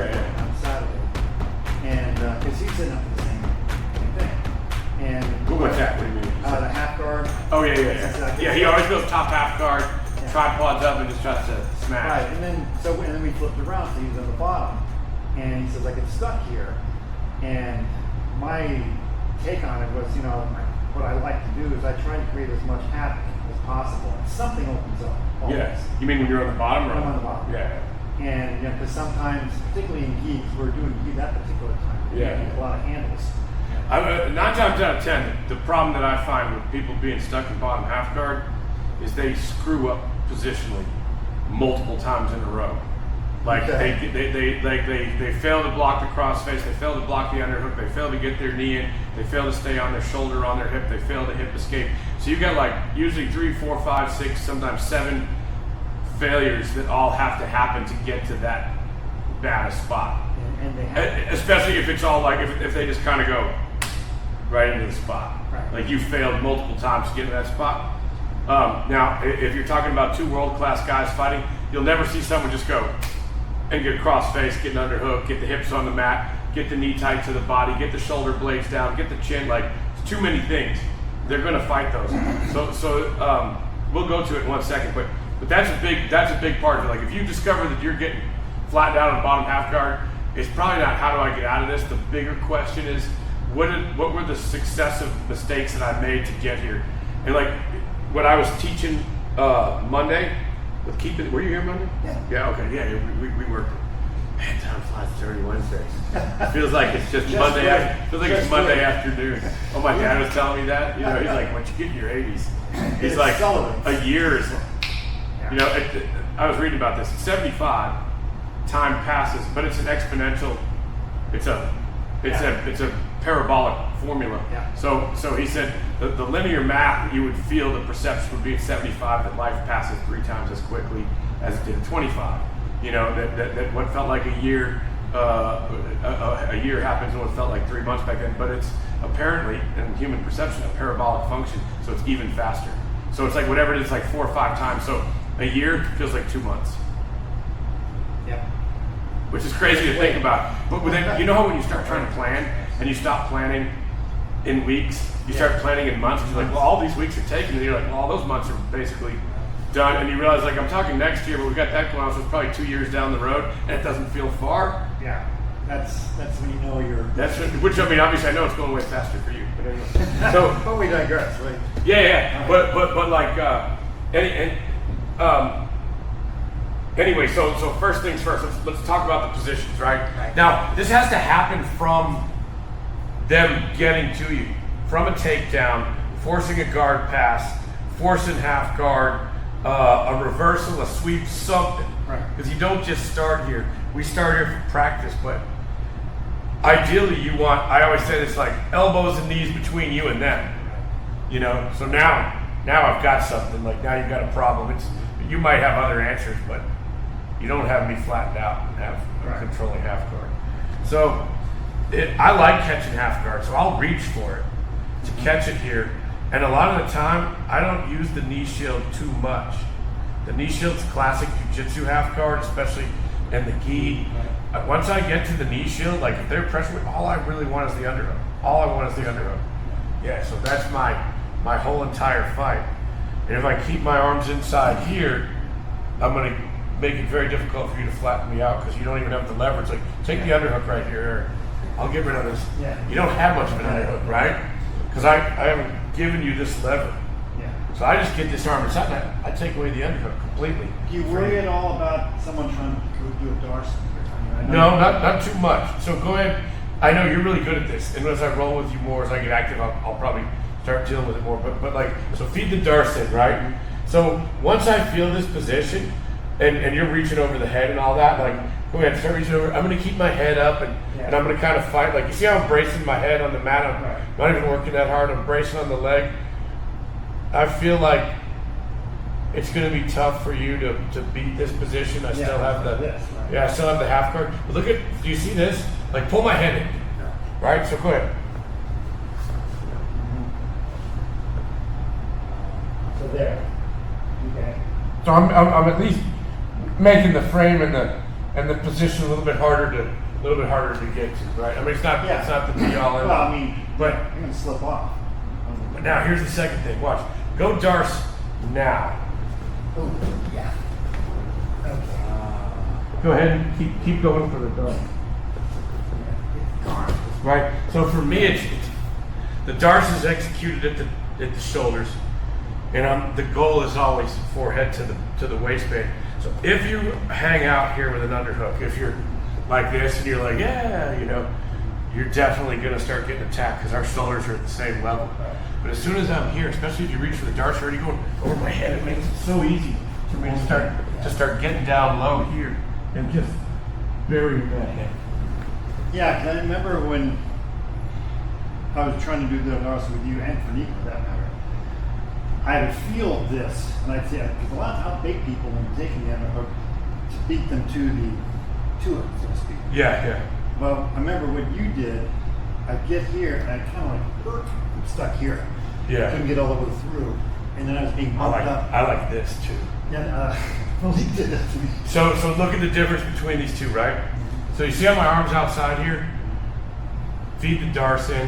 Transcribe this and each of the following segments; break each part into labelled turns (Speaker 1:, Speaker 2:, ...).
Speaker 1: on Saturday. And because he's setting up for the same thing. And
Speaker 2: what's that? What do you mean?
Speaker 1: The half guard.
Speaker 2: Oh yeah. Yeah, he always goes top half guard, tripods up, and just tries to smash.
Speaker 1: Right, and then we flipped around, so he was on the bottom, and he says I get stuck here, and my take on it was, what I like to do is I try to create as much havoc as possible, and something opens up. Always.
Speaker 2: Yeah. You mean when you're on the bottom?
Speaker 1: I'm on the bottom.
Speaker 2: Yeah.
Speaker 1: And because sometimes, particularly in gi, we're doing gi that particular time.
Speaker 2: Yeah.
Speaker 1: A lot of handles.
Speaker 2: 9 times out of 10, the problem that I find with people being stuck in bottom half guard is they screw up positionally multiple times in a row. Like they fail to block the crossface, they fail to block the underhook, they fail to get their knee in, they fail to stay on their shoulder, on their hip, they fail to hip escape. So you got like usually 3, 4, 5, 6, sometimes 7 failures that all have to happen to get to that bad a spot.
Speaker 1: And they have,
Speaker 2: especially if it's all like if they just kind of go right into the spot.
Speaker 1: Right.
Speaker 2: Like you failed multiple times to get to that spot. Now, if you're talking about 2 world-class guys fighting, you'll never see someone just go and get cross face, get an underhook, get the hips on the mat, get the knee tight to the body, get the shoulder blades down, get the chin. Like, it's too many things. They're going to fight those. So we'll go to it in 1 second. But that's a big part of it. Like, if you discover that you're getting flattened out on the bottom half guard, it's probably not how do I get out of this. The bigger question is what were the successive mistakes that I made to get here? And like when I was teaching Monday with keeping, were you here Monday?
Speaker 1: Yeah.
Speaker 2: Yeah. Okay. Yeah. We worked. Man, time flies. It's already Wednesday. It feels like it's just Monday. Feels like it's Monday afternoon. Oh, my dad was telling me that. He's like, once you get in your 80s, he's like a year is. I was reading about this. At 75, time passes, but it's an exponential. It's a parabolic formula. Yeah. So he said the linear math, you would feel the perception would be at 75 that life passes 3 times as quickly as it did at 25. That what felt like a year happens in what felt like 3 months back then. But it's apparently in human perception a parabolic function, so it's even faster. So it's like whatever it is, like 4 or 5 times. So a year feels like 2 months.
Speaker 1: Yep.
Speaker 2: Which is crazy to think about. But then, you know how when you start trying to plan and you stop planning in weeks, you start planning in months, and you're like, well, all these weeks are taken, and you're like, well, all those months are basically done, and you realize, like, I'm talking next year, but we've got that going on, so it's probably 2 years down the road, and it doesn't feel far.
Speaker 1: Yeah, that's when you know you're...
Speaker 2: Which, I mean, obviously I know it's going way faster for you, but anyway.
Speaker 1: But we digress, right?
Speaker 2: Yeah. Right. But like, anyway, so first things first, let's talk about the positions, right? Now, this has to happen from them getting to you, from a takedown, forcing a guard pass, forcing half guard, a reversal, a sweep, something.
Speaker 1: Right.
Speaker 2: Because you don't just start here. We start here for practice, but ideally you want, I always say this, like elbows and knees between you and them. So now I've got something, like now you've got a problem. You might have other answers, but you don't have me flattened out and have controlling half guard. So I like catching half guard, so I'll reach for it to catch it here. And a lot of the time, I don't use the knee shield too much. The knee shield's classic Jiu-Jitsu half guard, especially in the gi. Once I get to the knee shield, like if they're pressing, all I really want is the underhook. All I want is the underhook. Yeah, so that's my whole entire fight. And if I keep my arms inside here, I'm going to make it very difficult for you to flatten me out because you don't even have the leverage. Like, take the underhook right here. I'll get rid of this.
Speaker 1: Yeah.
Speaker 2: You don't have much of an underhook, right? Because I haven't given you this lever.
Speaker 1: Yeah.
Speaker 2: So I just get this arm inside and I take away the underhook completely.
Speaker 1: Do you worry at all about someone trying to do a Darse?
Speaker 2: No, not too much. So go ahead. I know you're really good at this. And as I roll with you more, as I get active, I'll probably start dealing with it more. But like, so feed the Darse in, right? So once I feel this position, and you're reaching over the head and all that, like, go ahead, start reaching over. I'm going to keep my head up, and I'm going to kind of fight. Like, you see how I'm bracing my head on the mat? I'm not even working that hard. I'm bracing on the leg. I feel like it's going to be tough for you to beat this position. I still have I still have the half guard. But look at, do you see this? Like, pull my head in, right? So go ahead.
Speaker 1: So there. Okay.
Speaker 2: So I'm at least making the frame and and the position a little bit harder to get to, right? I mean, it's not the be all in.
Speaker 1: Well, I mean,
Speaker 2: but
Speaker 1: you're gonna slip off.
Speaker 2: But now here's the second thing. Watch. Go Darse now.
Speaker 1: Oh, yeah. Okay.
Speaker 2: Go ahead and keep going for the Darse. Right. So for me, it's the Darse is executed at the shoulders, and the goal is always forehead to the waistband. So if you hang out here with an underhook, if you're like this and you're like, yeah, you know, you're definitely going to start getting attacked because our shoulders are at the same level. But as soon as I'm here, especially if you reach for the Darse, already going over my head, it makes it so easy for me to start getting down low here and just burying that head.
Speaker 1: Yeah, 'cause I remember when I was trying to do the Darse with you and for Nick for that matter, I would feel this, and I'd say, because a lot of outbait people when taking the underhook to beat them to it, so to speak.
Speaker 2: Yeah.
Speaker 1: Well, I remember what you did, I'd get here and I'd kind of like, I'm stuck here.
Speaker 2: Yeah.
Speaker 1: Couldn't get all the way through. And then I was being bumped up.
Speaker 2: I like this too.
Speaker 1: And he did that to me.
Speaker 2: So look at the difference between these two, right? So you see how my arm's outside here? Feed the Darse in,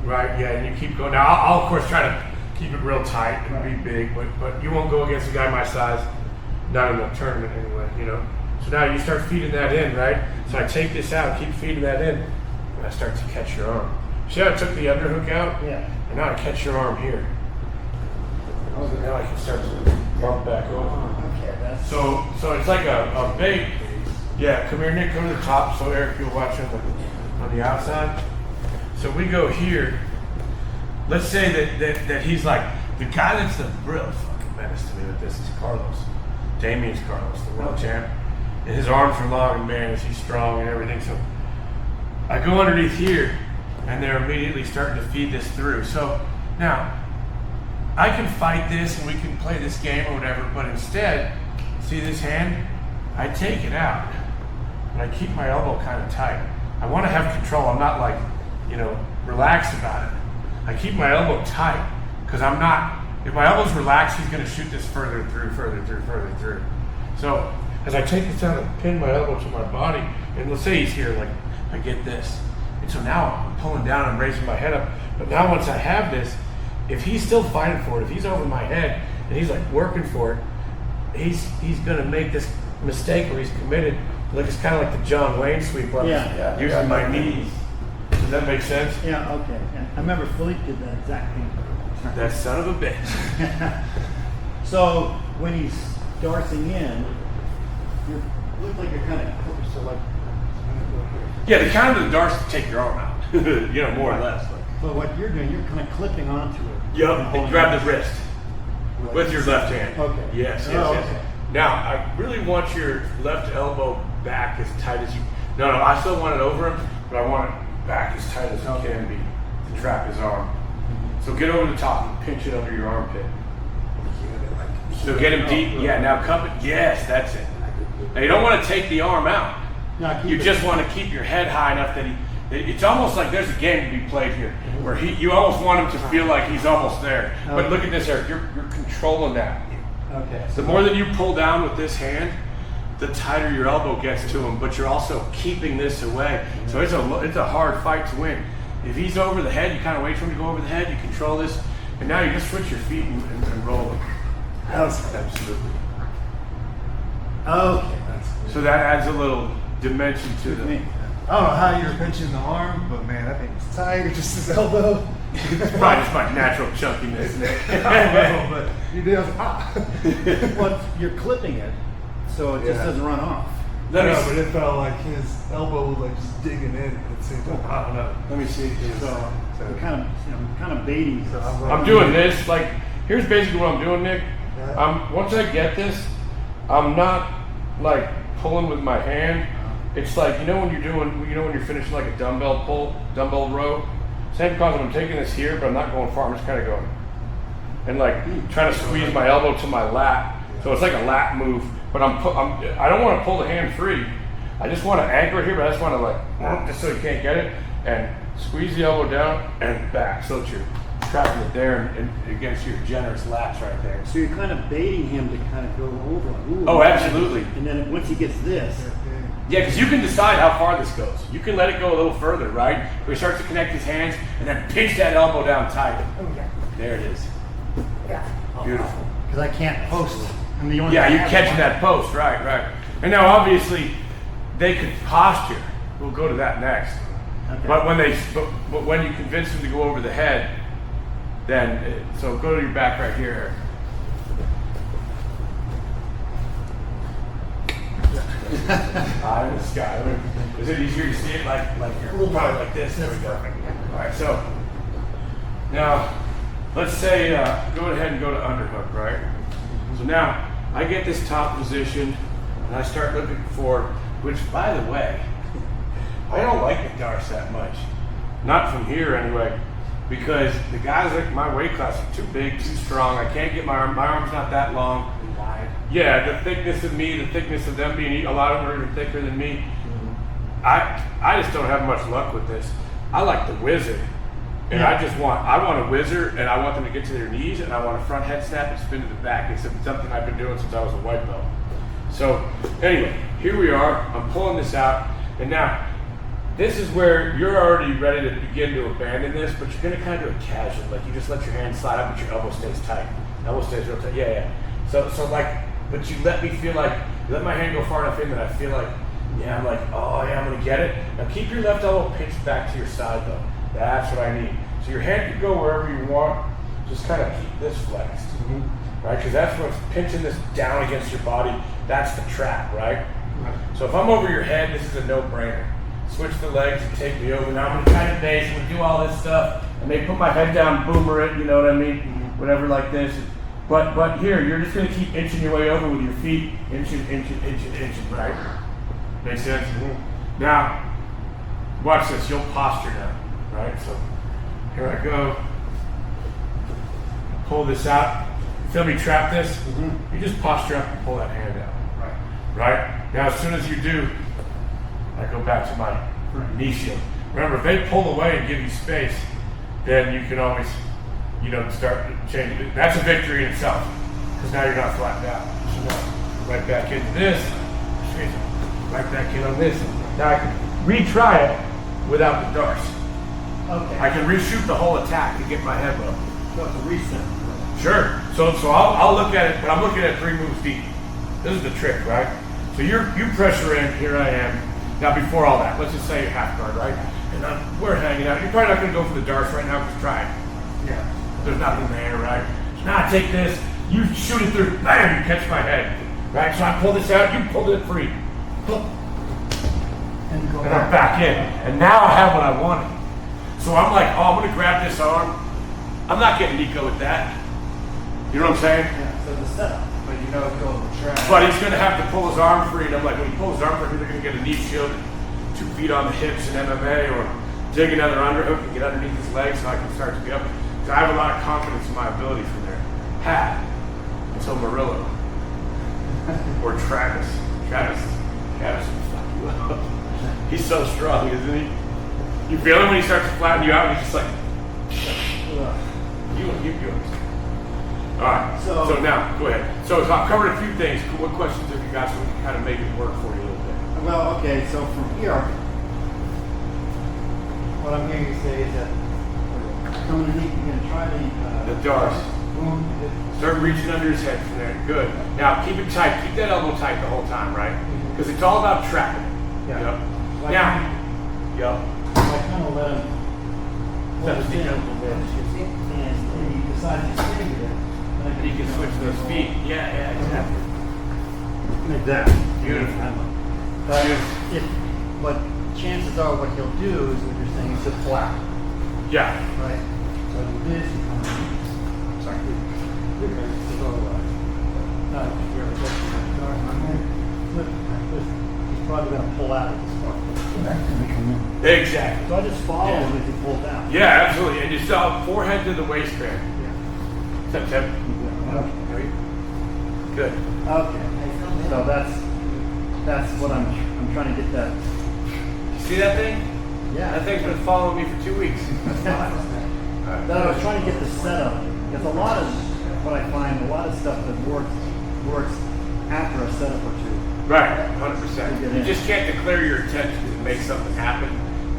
Speaker 2: right? Yeah, and you keep going. Now, I'll of course try to keep it real tight and be big, but you won't go against a guy my size, not in a tournament anyway, you know? So now you start feeding that in, right? So I take this out, keep feeding that in, and I start to catch your arm. See how I took the underhook out?
Speaker 1: Yeah.
Speaker 2: And now I catch your arm here. So now I can start to bump back over.
Speaker 1: Okay, that's...
Speaker 2: So it's like a bait. Yeah, come here, Nick, come to the top so Eric, you'll watch on the outside. So we go here. Let's say that he's like, the guy that's the real fucking menace to me with this is Carlos. Damien's Carlos, the world champ. And his arms are long and man, he's strong and everything. So I go underneath here and they're immediately starting to feed this through. So now, I can fight this and we can play this game or whatever, but instead, see this hand? I take it out and I keep my elbow kind of tight. I want to have control. I'm not like, you know, relaxed about it. I keep my elbow tight because I'm not, if my elbow's relaxed, he's going to shoot this further through. So as I take this out and pin my elbow to my body, and let's say he's here, like I get this. And so now I'm pulling down and raising my head up. But now once I have this, if he's still fighting for it, if he's over my head and he's like working for it, he's going to make this mistake where he's committed. Like it's kind of like the John Wayne sweep where I'm using my knees. Does that make sense?
Speaker 1: Yeah, okay. Yeah. I remember Philippe did that exact thing.
Speaker 2: That son of a bitch.
Speaker 1: So when he's darsing in, you look like you're kind of so like.
Speaker 2: Yeah, the kind of the Darse to take your arm out, you know, more or less.
Speaker 1: But what you're doing, you're kind of clipping onto it.
Speaker 2: Yup, and grab the wrist with your left hand.
Speaker 1: Okay.
Speaker 2: Yes.
Speaker 1: Okay.
Speaker 2: Now, I really want your left elbow back as tight as you. No, I still want it over him, but I want it back as tight as it can be to trap his arm. So get over the top and pinch it under your armpit. So get him deep. Yeah, now cup it. Yes, that's it. Now you don't want to take the arm out. You just want to keep your head high enough that it's almost like there's a game to be played here where you almost want him to feel like he's almost there. But look at this, Eric. You're controlling that.
Speaker 1: Okay.
Speaker 2: The more that you pull down with this hand, the tighter your elbow gets to him, but you're also keeping this away. So it's a hard fight to win. If he's over the head, you kind of wait for him to go over the head, you control this, and now you just switch your feet and roll them. Absolutely.
Speaker 1: Okay.
Speaker 2: So that adds a little dimension to the...
Speaker 3: I don't know how you're pinching the arm, but man, that thing's tight. Just his elbow.
Speaker 2: It's probably just my natural chunkiness.
Speaker 3: I don't know, but you did.
Speaker 1: Well, you're clipping it, so it just doesn't run off.
Speaker 3: But it felt like his elbow was like just digging in at the same time. I don't know.
Speaker 2: Let me see.
Speaker 1: So you're kind of baiting.
Speaker 3: So
Speaker 2: I'm doing this, like, here's basically what I'm doing, Nick. Once I get this, I'm not like pulling with my hand. It's like, when you're finishing like a dumbbell row, same concept. I'm taking this here, but I'm not going far. I'm just kind of going and like trying to squeeze my elbow to my lat. So it's like a lat move, but I don't want to pull the hand free. I just want to anchor it here, but I just want to like, just so you can't get it, and squeeze the elbow down and back so that you're trapping it there and against your generous lats right there.
Speaker 1: So you're kind of baiting him to kind of go over. Ooh,
Speaker 2: Oh, absolutely.
Speaker 1: And then once he gets this,
Speaker 2: Yeah, because you can decide how far this goes. You can let it go a little further, right? Where he starts to connect his hands and then pinch that elbow down tight.
Speaker 4: Oh, yeah.
Speaker 2: There it is.
Speaker 4: Yeah.
Speaker 2: Beautiful.
Speaker 1: Because I can't post. I'm the only
Speaker 2: Yeah,
Speaker 1: one
Speaker 2: you're
Speaker 1: that
Speaker 2: catching
Speaker 1: has
Speaker 2: that post, right. And now obviously they could posture. We'll go to that next.
Speaker 1: Okay.
Speaker 2: But when you convince them to go over the head, then so go to your back right here. Eye in the sky. Is it easier to see it like here? Probably like this. There we go. All right. So now let's say go ahead and go to underhook, right? So now I get this top position and I start looking for, which by the way, I don't like the Darse that much. Not from here anyway, because the guys like my weight class are too big, too strong. I can't get my arm's not that long.
Speaker 1: wide.
Speaker 2: Yeah, the thickness of me, the thickness of them being, a lot of them are even thicker than me. I just don't have much luck with this. I like the whizzer. And I want a whizzer, and I want them to get to their knees, and I want a front head snap and spin to the back. It's something I've been doing since I was a white belt. So anyway, here we are. I'm pulling this out, and now this is where you're already ready to begin to abandon this, but you're gonna kind of do it casual. Like you just let your hand slide up, but your elbow stays tight. Elbow stays real tight. Yeah. So like, but you let me feel like, you let my hand go far enough in that I feel like, yeah, I'm like, oh yeah, I'm gonna get it. Now keep your left elbow pinched back to your side though. That's what I need. So your hand can go wherever you want. Just kind of keep this flexed, right? Because that's what's pinching this down against your body. That's the trap, right? So if I'm over your head, this is a no-brainer. Switch the legs and take me over. Now I'm gonna try to base and do all this stuff. I may put my head down, boomer it, you know what I mean? Whatever like this. But here, you're just gonna keep inching your way over with your feet, inching, right? Make sense? Now, watch this. You'll posture now, right? So here I go. Pull this out. Feel me trap this? You just posture up and pull that hand out. Right? Now, as soon as you do, I go back to my knee shield. Remember, if they pull away and give you space, then you can always, start changing it. That's a victory in itself, because now you're not flattened out. So now, right back into this, right back in on this. Now I can retry it without the Darse.
Speaker 1: Okay.
Speaker 2: I can reshoot the whole attack to get my head low.
Speaker 1: So it's a reset.
Speaker 2: Sure. So I'll look at it, but I'm looking at 3 moves deep. This is the trick, right? So you pressure in, here I am. Now before all that, let's just say you're half guard, right? And we're hanging out. You're probably not gonna go for the Darse right now, just try it.
Speaker 1: Yeah.
Speaker 2: There's nothing there, right? So now I take this, you shoot it through, bam, you catch my head. Right? So I pull this out, you pulled it free.
Speaker 1: And go
Speaker 2: And I'm back in. And now I have what I wanted. So I'm like, oh, I'm gonna grab this arm. I'm not getting Nico with that. You know what I'm saying?
Speaker 1: Yeah, so the setup.
Speaker 3: But you know, go on the track.
Speaker 2: But he's gonna have to pull his arm free. And I'm like, when he pulls his arm free, they're gonna get a knee shield, 2 feet on the hips in MMA, or dig another underhook and get underneath his legs so I can start to be up. So I have a lot of confidence in my ability from there. Had until Murillo. Or Travis. Travis will fuck you up. He's so strong, isn't he? You feel him when he starts to flatten you out and he's just like, you understand. Alright, so now, go ahead. So I've covered a few things. What questions have you got so we can kind of make it work for you a little bit?
Speaker 1: Well, okay, so from here, what I'm hearing you say is that you're gonna try
Speaker 2: The Darse.
Speaker 1: boom,
Speaker 2: Start reaching under his head from there. Good. Now keep it tight. Keep that elbow tight the whole time, right? Because it's all about trapping.
Speaker 1: Yeah.
Speaker 2: Yep.
Speaker 1: Like,
Speaker 2: Now. Yep.
Speaker 1: I kind of let him hold his in a little bit, and he decides to stay with it.
Speaker 2: And he can switch those feet. Yeah, exactly.
Speaker 1: Like that.
Speaker 2: Beautiful.
Speaker 1: But chances are what he'll do is what you're saying is he'll pull out,
Speaker 2: Yeah.
Speaker 1: right? So I do this, you come in. Sorry. You're good. Just go away. No, you're good. I'm going to flip like this. He's probably going to pull out at this point. That's going to come in.
Speaker 2: Exactly.
Speaker 1: So I just follow him as he pulls down.
Speaker 2: Yeah, absolutely. And you saw forehead to the waistband.
Speaker 1: Yeah.
Speaker 2: Is that Tim?
Speaker 1: Okay.
Speaker 2: Good.
Speaker 1: Okay. So that's what I'm trying to get that.
Speaker 2: See that thing?
Speaker 1: Yeah.
Speaker 2: That thing's been following me for 2 weeks.
Speaker 1: That I was trying to get the setup. Because a lot of what I find, a lot of stuff that works after a setup or two.
Speaker 2: Right, 100%. You just can't declare your intention to make something happen.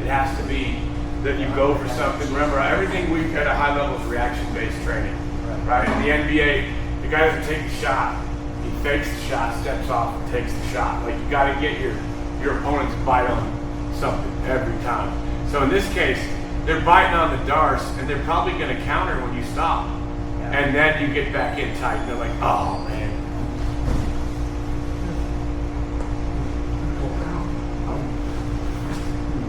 Speaker 2: It has to be that you go for something. Remember, everything we've at a high level is reaction-based training, right? In the NBA, the guy doesn't take the shot. He fakes the shot, steps off, and takes the shot. Like, you got to get your opponent to bite on something every time. So in this case, they're biting on the Darse, and they're probably going to counter when you stop. And then you get back in tight, and they're like, oh, man.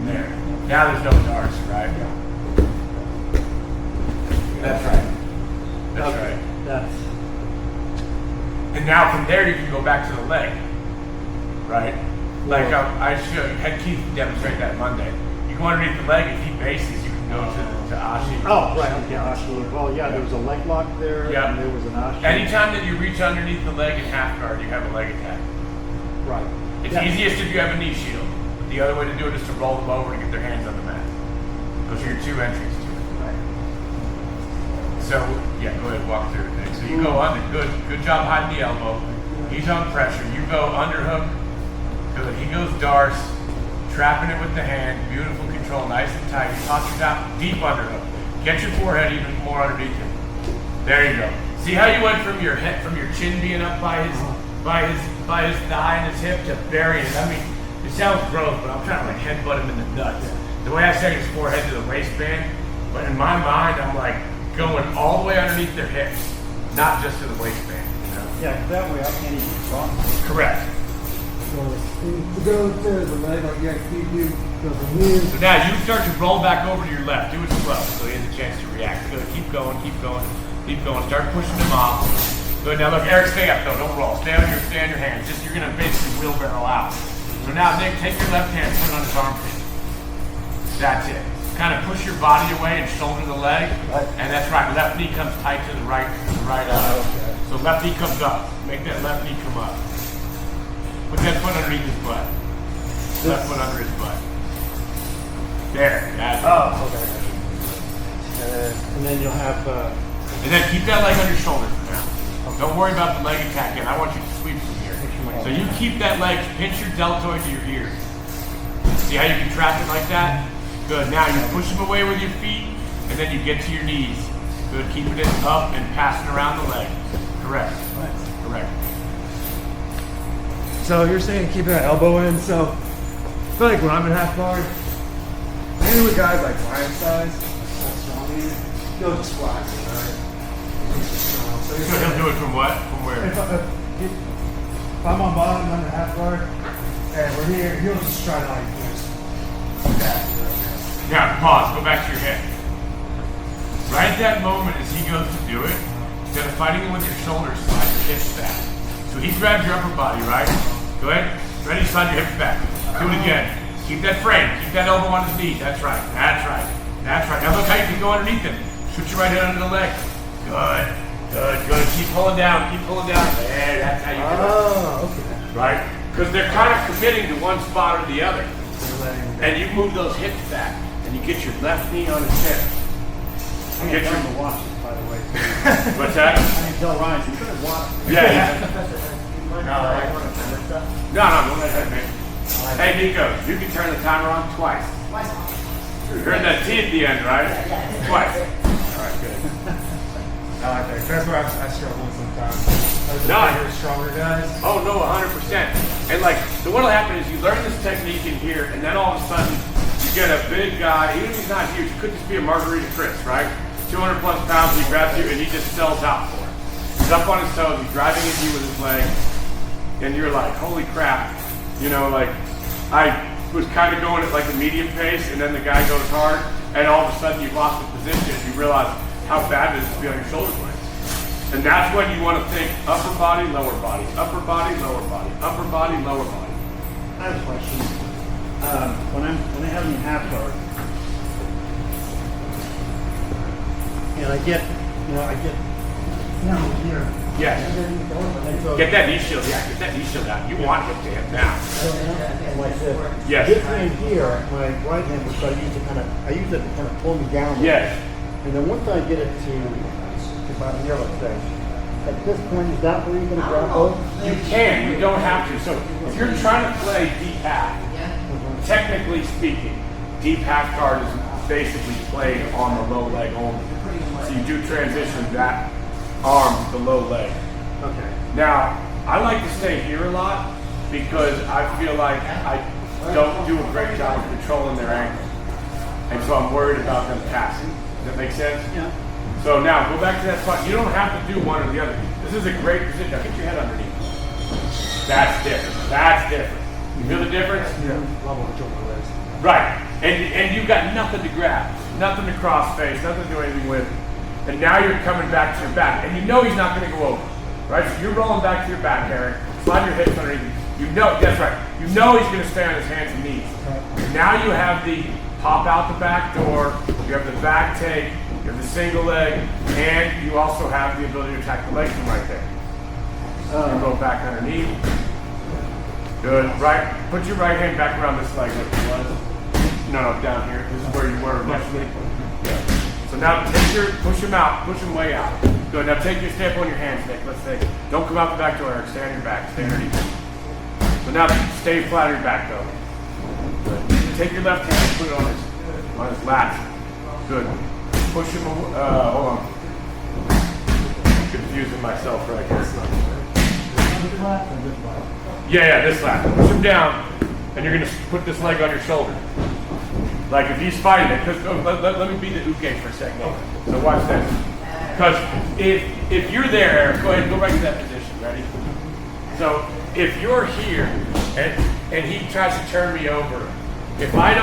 Speaker 2: There. Now there's no Darse, right? That's right. That's right.
Speaker 1: That's
Speaker 2: And now from there you can go back to the leg, right? Like I had Keith demonstrate that Monday. You go underneath the leg, if he bases, you can go to Ashi.
Speaker 1: oh right, okay, Ashi. Well, yeah, there was a leg lock there,
Speaker 2: Yeah.
Speaker 1: and there was an Ashi.
Speaker 2: Anytime that you reach underneath the leg in half guard, you have a leg attack.
Speaker 1: Right.
Speaker 2: It's
Speaker 1: Yeah.
Speaker 2: easiest if you have a knee shield. The other way to do it is to roll them over and get their hands on the mat. Those are your two entries to it.
Speaker 1: Right.
Speaker 2: So yeah, go ahead, walk through it. So you go under, good job hiding the elbow. He's on pressure. You go underhook. Good. He goes Darse, trapping it with the hand. Beautiful control, nice and tight. He tosses out deep underhook. Get your forehead even more underneath him. There you go. See how you went from your head, from your chin being up by his thigh and his hip to burying it. I mean, it sounds gross, but I'm trying to like headbutt him in the nuts. The way I say his forehead to the waistband, but in my mind, I'm like going all the way underneath their hips, not just to the waistband. You know?
Speaker 1: Yeah, 'cause that way I can't even cross.
Speaker 2: Correct.
Speaker 3: So to go to the leg, like yeah, you go from here.
Speaker 2: So now you start to roll back over to your left. Do it slow, so he has a chance to react. Good. Keep going, keep going, keep going. Start pushing him off. Good. Now look, Eric, stay up though. Don't roll. Stay on your hands. Just you're gonna basically wheelbarrow out. So now, Nick, take your left hand, put it on his armpit. That's it. Kind of push your body away and shoulder the leg, and that's right. Left knee comes tight to the right.
Speaker 1: Okay.
Speaker 2: So left knee comes up. Make that left knee come up. Put that foot underneath his butt. Left foot under his butt. There. That's it.
Speaker 1: Oh, okay. And then you'll have.
Speaker 2: And then keep that leg on your shoulder for now. Don't worry about the leg attack yet. I want you to sweep from here. So you keep that leg, pinch your deltoid to your ear. See how you can trap it like that? Good. Now you push them away with your feet, and then you get to your knees. Good. Keeping it up and passing around the leg. Correct. Correct.
Speaker 3: So you're saying keeping that elbow in. So I feel like when I'm in half guard, maybe with guys like my size, he'll just fly, right? So
Speaker 2: So he'll do it from what? From where?
Speaker 3: If I'm on bottom, I'm in half guard, and we're here, he'll just try to like just
Speaker 2: Now pause. Go back to your head. Right at that moment, as he goes to do it, instead of fighting him with your shoulders, slide your hips back. So he grabs your upper body, right? Go ahead. Ready? Slide your hips back. Do it again. Keep that frame. Keep that elbow on his knee. That's right. That's right. That's right. Now look how you can go underneath him. Shoot your right hand under the leg. Good. Good. Good. Keep pulling down. Keep pulling down. There. That's how you do it.
Speaker 3: oh, okay.
Speaker 2: Right? Because they're kind of committing to one spot or the other. And you move those hips back, and you get your left knee on his hip.
Speaker 1: I'm
Speaker 2: Get
Speaker 1: trying
Speaker 2: your,
Speaker 1: to watch it, by the way.
Speaker 2: what's that?
Speaker 1: I can tell Ryan, you better watch it.
Speaker 2: Yeah. No, go ahead, man. Hey, Nico, you can turn the timer on twice. You heard that T at the end, right? Twice. All right, good.
Speaker 3: I like that. That's where I struggle sometimes.
Speaker 2: No.
Speaker 3: Bigger, stronger guys.
Speaker 2: Oh, no, 100%. And like, so what'll happen is you learn this technique in here, and then all of a sudden, you get a big guy, even if he's not huge, it could just be a Margarita Chris, right? 200 plus pounds, he grabs you, and he just sells out for it. He's up on his toes, he's driving at you with his leg, and you're like, holy crap. You know, like, I was kind of going at like a medium pace, and then the guy goes hard, and all of a sudden you've lost the position, and you realize how bad it is to be on your shoulder blades. And that's when you want to think upper body, lower body, upper body, lower body, upper body, lower body.
Speaker 1: I have a question. When I have him in half guard, and I get down here.
Speaker 2: Yes.
Speaker 1: And so,
Speaker 2: Get that knee shield, yeah, get that knee shield out. You want him to hit now.
Speaker 1: like this.
Speaker 2: Yes.
Speaker 1: This hand here, my right hand, which I use it to kind of pull me down.
Speaker 2: Yes.
Speaker 1: And then once I get it to about here, let's say, at this point, is that where you're going to grab both?
Speaker 2: You can, you don't have to. So if you're trying to play deep half, technically speaking, deep half guard is basically played on the low leg only. So you do transition that arm to the low leg.
Speaker 1: Okay.
Speaker 2: Now, I like to stay here a lot because I feel like I don't do a great job of controlling their ankle. And so I'm worried about them passing. Does that make sense?
Speaker 1: Yeah.
Speaker 2: So now, go back to that spot. You don't have to do one or the other. This is a great position. Now, get your head underneath. That's different. That's different. You feel the difference?
Speaker 3: Yeah. Level control my legs.
Speaker 2: Right. And you've got nothing to grab, nothing to cross face, nothing to do anything with. And now you're coming back to your back. And you know he's not going to go over. Right? So you're rolling back to your back, Eric. Slide your hips underneath. You know, that's right. You know he's going to stay on his hands and knees. And now you have the pop out the back door, you have the back take, you have the single leg, and you also have the ability to attack the legs from right there. You go back underneath. Good. Right. Put your right hand back around this leg like it was. No, down here. This is where you were initially. Yeah. So now push him out, push him way out. Good. Now take your step on your hands, Nick. Let's say, don't come out the back door, Eric. Stay on your back. Stay underneath. So now stay flat on your back though. Good. Take your left hand and put it on his lats. Good. Push him. Hold on. I'm confusing myself right here. Yeah, this lat. Push him down, and you're gonna put this leg on your shoulder. Like if he's fighting it, because let me be the uke for a second. So watch this. Because if you're there, Eric, go ahead and go right to that position. Ready? So if you're here and he tries to turn me over, if I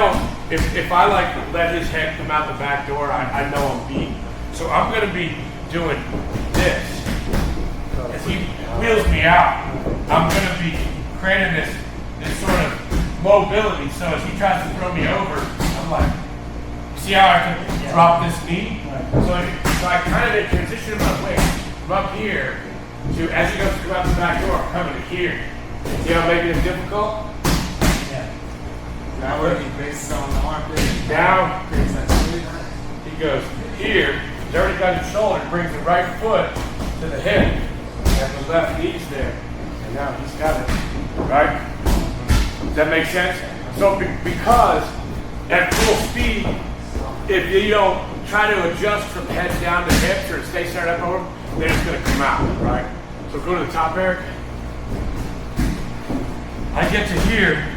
Speaker 2: like let his head come out the back door, I know I'm beat. So I'm gonna be doing this. As he wheels me out, I'm gonna be creating this sort of mobility. So as he tries to throw me over, I'm like, see how I can drop this knee? So I kind of transition my weight from up here to, as he goes to come out the back door, I'm coming to here. See how I'm making it difficult?
Speaker 3: Yeah. Now where he bases on the armpit.
Speaker 2: Now, he goes here, he's already got his shoulder, brings the right foot to the hip, and the left knee's there. And now he's got it, right? Does that make sense? So because at full speed, if you don't try to adjust from head down to hips or stay centered up over, they're just going to come out, right? So go to the top, Eric. I get to here,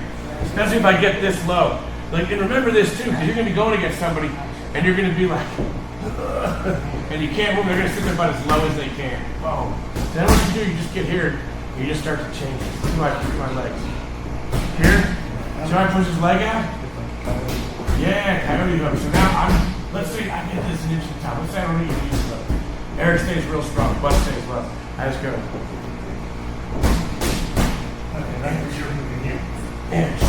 Speaker 2: especially if I get this low. Like, and remember this too, because you're going to be going against somebody, and you're going to be like, and you can't move. They're going to sit there about as low as they can. Boom. Then what you do, you just get here, and you just start to change it. Look at my legs. Here, so I push his leg out. Yeah, coyote hook. So now let's say I get this an inch at a time. Let's say I don't need to use it. Eric stays real strong, butt stays low. I just go. Okay, that's your moving inch.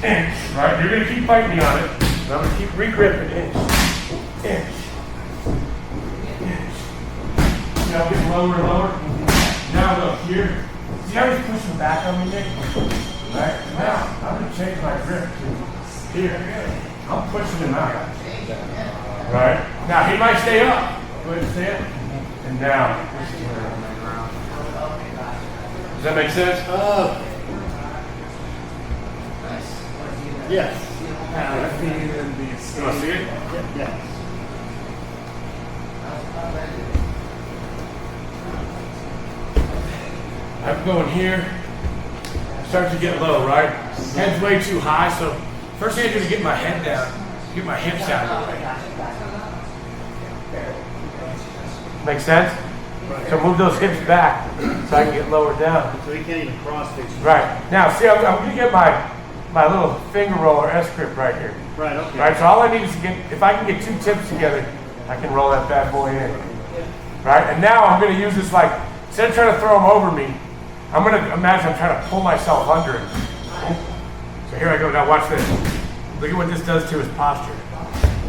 Speaker 2: Inch. Right? You're gonna keep fighting me on it. And I'm gonna keep re-gripping. Inch. Now get lower and lower. Now look here. See how he's pushing back on me, Nick? Right? Now I'm gonna change my grip to here. I'm pushing him out. Right? Now he might stay up. Go ahead and stay up. And now. Does that make sense?
Speaker 1: Yes.
Speaker 2: You want to see it?
Speaker 1: Yes.
Speaker 2: I'm going here. Starts to get low, right? Head's way too high, so first thing I do is get my head down, get my hips out of the way. Make sense? So move those hips back so I can get lower down.
Speaker 1: So he can't even cross face.
Speaker 2: Right. Now, see, I'm going to get my little finger roller S grip right here.
Speaker 1: Right, okay.
Speaker 2: Right, so all I need is to get, if I can get two tips together, I can roll that bad boy in. Right, and now I'm going to use this like, instead of trying to throw him over me, I'm going to imagine I'm trying to pull myself under him. So here I go, now watch this. Look at what this does to his posture.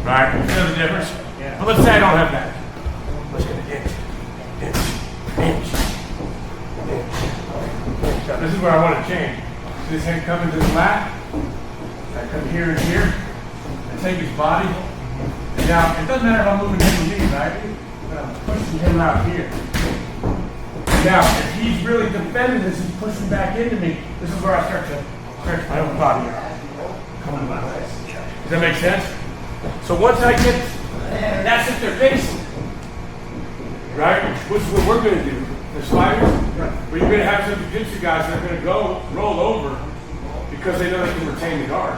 Speaker 2: Right, you know the difference?
Speaker 1: Yeah.
Speaker 2: But let's say I don't have that. Let's get an inch. Now, this is where I want to change. So this hand come into the lat. I come here and here. I take his body. And now, it doesn't matter if I'm moving him with me, right? But I'm pushing him out here. Now, if he's really defending this, he's pushing back into me, this is where I start to stretch my own body out. Come on, my legs. Does that make sense? So once I get, that's if they're facing. Right? Which is what we're going to do. The sliders, but you're going to have some jiu-jitsu guys that are going to go roll over because they know they can retain the guard.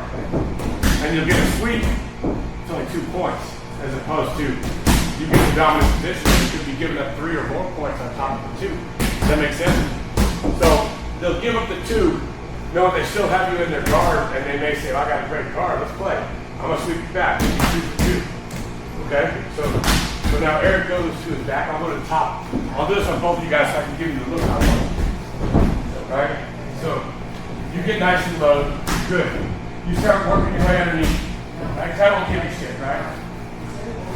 Speaker 2: And you'll get a sweep. It's only 2 points, as opposed to you get the dominant position and you could be giving up 3 or more points on top of the 2. Does that make sense? So they'll give up the 2, knowing they still have you in their guard, and they may say, I got a great guard, let's play. I'm going to sweep you back. 2 for 2. Okay? So now Eric goes to his back. I'll go to the top. I'll do this on both of you guys so I can give you the look I want. Alright? So you get nice and low. Good. You start working your way underneath. Right? 'Cause I won't give you shit, right?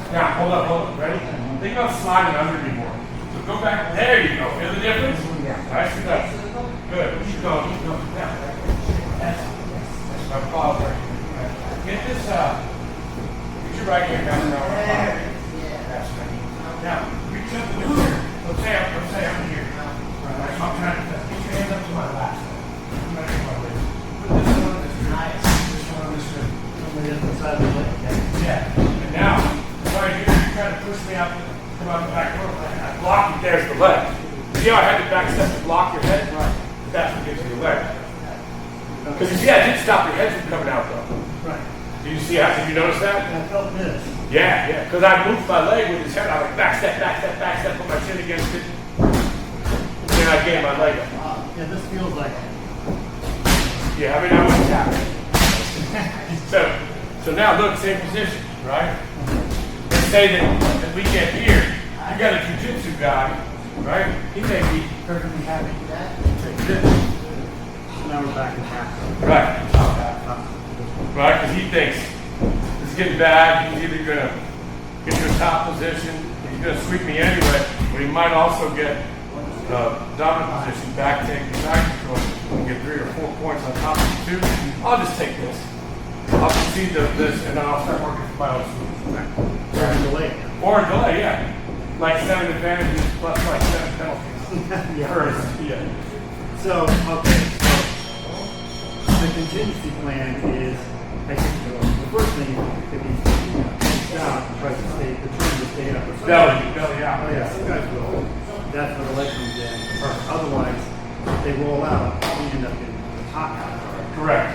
Speaker 2: Now, hold up. Ready? Think about sliding under me more. So go back. There you go. Feel the difference? Nice and good. Good. Keep going. Now. That's my pause right here. Get this, get your right hand down around my body. That's right. Now, reach up with here. Let's say I'm here. Right, so I'm trying to get your hands up to my lap. Put this one on this rib. This one on this rib.
Speaker 1: Inside the leg.
Speaker 2: Yeah. And now, right here, you're trying to push me out, come out the back door. I block you, there's the leg. See how I had to back step to block your head? Right. That's what gives you the leg. Because you see, I did stop your head from coming out though.
Speaker 1: Right.
Speaker 2: Did you see how, did you notice that?
Speaker 1: I felt this.
Speaker 2: Yeah. Because I moved my leg with his head. I like back step, put my chin against it. And then I gave my leg up.
Speaker 1: Yeah, this feels like.
Speaker 2: Yeah, I mean, I wouldn't tap it. So now look, same position, right? Let's say that we get here, you got a jiu-jitsu guy, right? He may be perfectly happy. Take this.
Speaker 1: Now we're back in half.
Speaker 2: Right. Right, because he thinks it's getting bad. He's either going to get to a top position, he's going to sweep me anyway, but he might also get dominant position, back take, back control, and get 3 or 4 points on top of the 2. I'll just take this. I'll concede this, and then I'll start working for my own sweep.
Speaker 1: Or a delay.
Speaker 2: Or a delay, yeah. Like 7 advantages plus like 7 penalties. Yeah.
Speaker 1: So, okay. So the contingency plan is, I think the first thing could be down, try to stay, the turn to stay up.
Speaker 2: Belly out.
Speaker 1: Oh yeah, some guys will. That's where the leg comes in. Otherwise, if they roll out, you end up in the top half.
Speaker 2: Correct.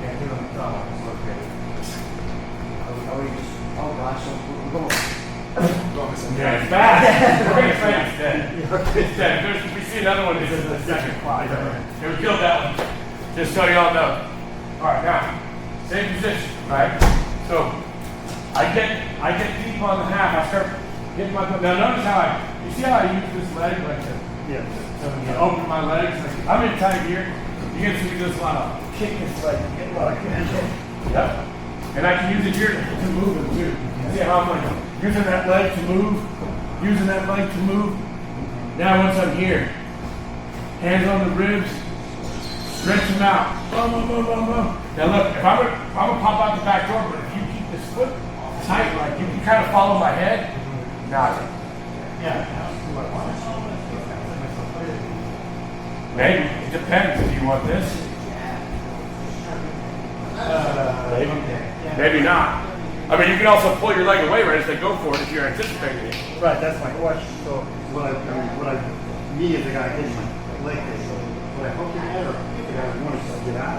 Speaker 1: Can't do it on the top. Oh gosh, we're going.
Speaker 2: Yeah, it's bad. We're going to fight instead. Instead, if we see another one, this is the second quad. Okay, we killed that one. Just so y'all know. Alright, now, same position, right? So, I get deep on the half, I start getting my, now notice how you see how I use this leg like to, to open my legs? Like, I'm in tight here, you can see me just a lot of kick this leg, get a lot of kick. Yep. And I can use it here to move it too. See how I'm like, using that leg to move, using that leg to move. Now once I'm here, hands on the ribs, stretch them out. Boom, boom, boom, boom, boom. Now look, if I'm gonna pop out the back door, but if you keep this foot tight, like you can kind of follow my head. Got it. Yeah. Maybe. It depends if you want this. Maybe not. I mean, you can also pull your leg away right as they go for it if you're anticipating it.
Speaker 1: Right, that's my question. So, me as a guy hitting my leg, so would I hook your head or would I want to get out?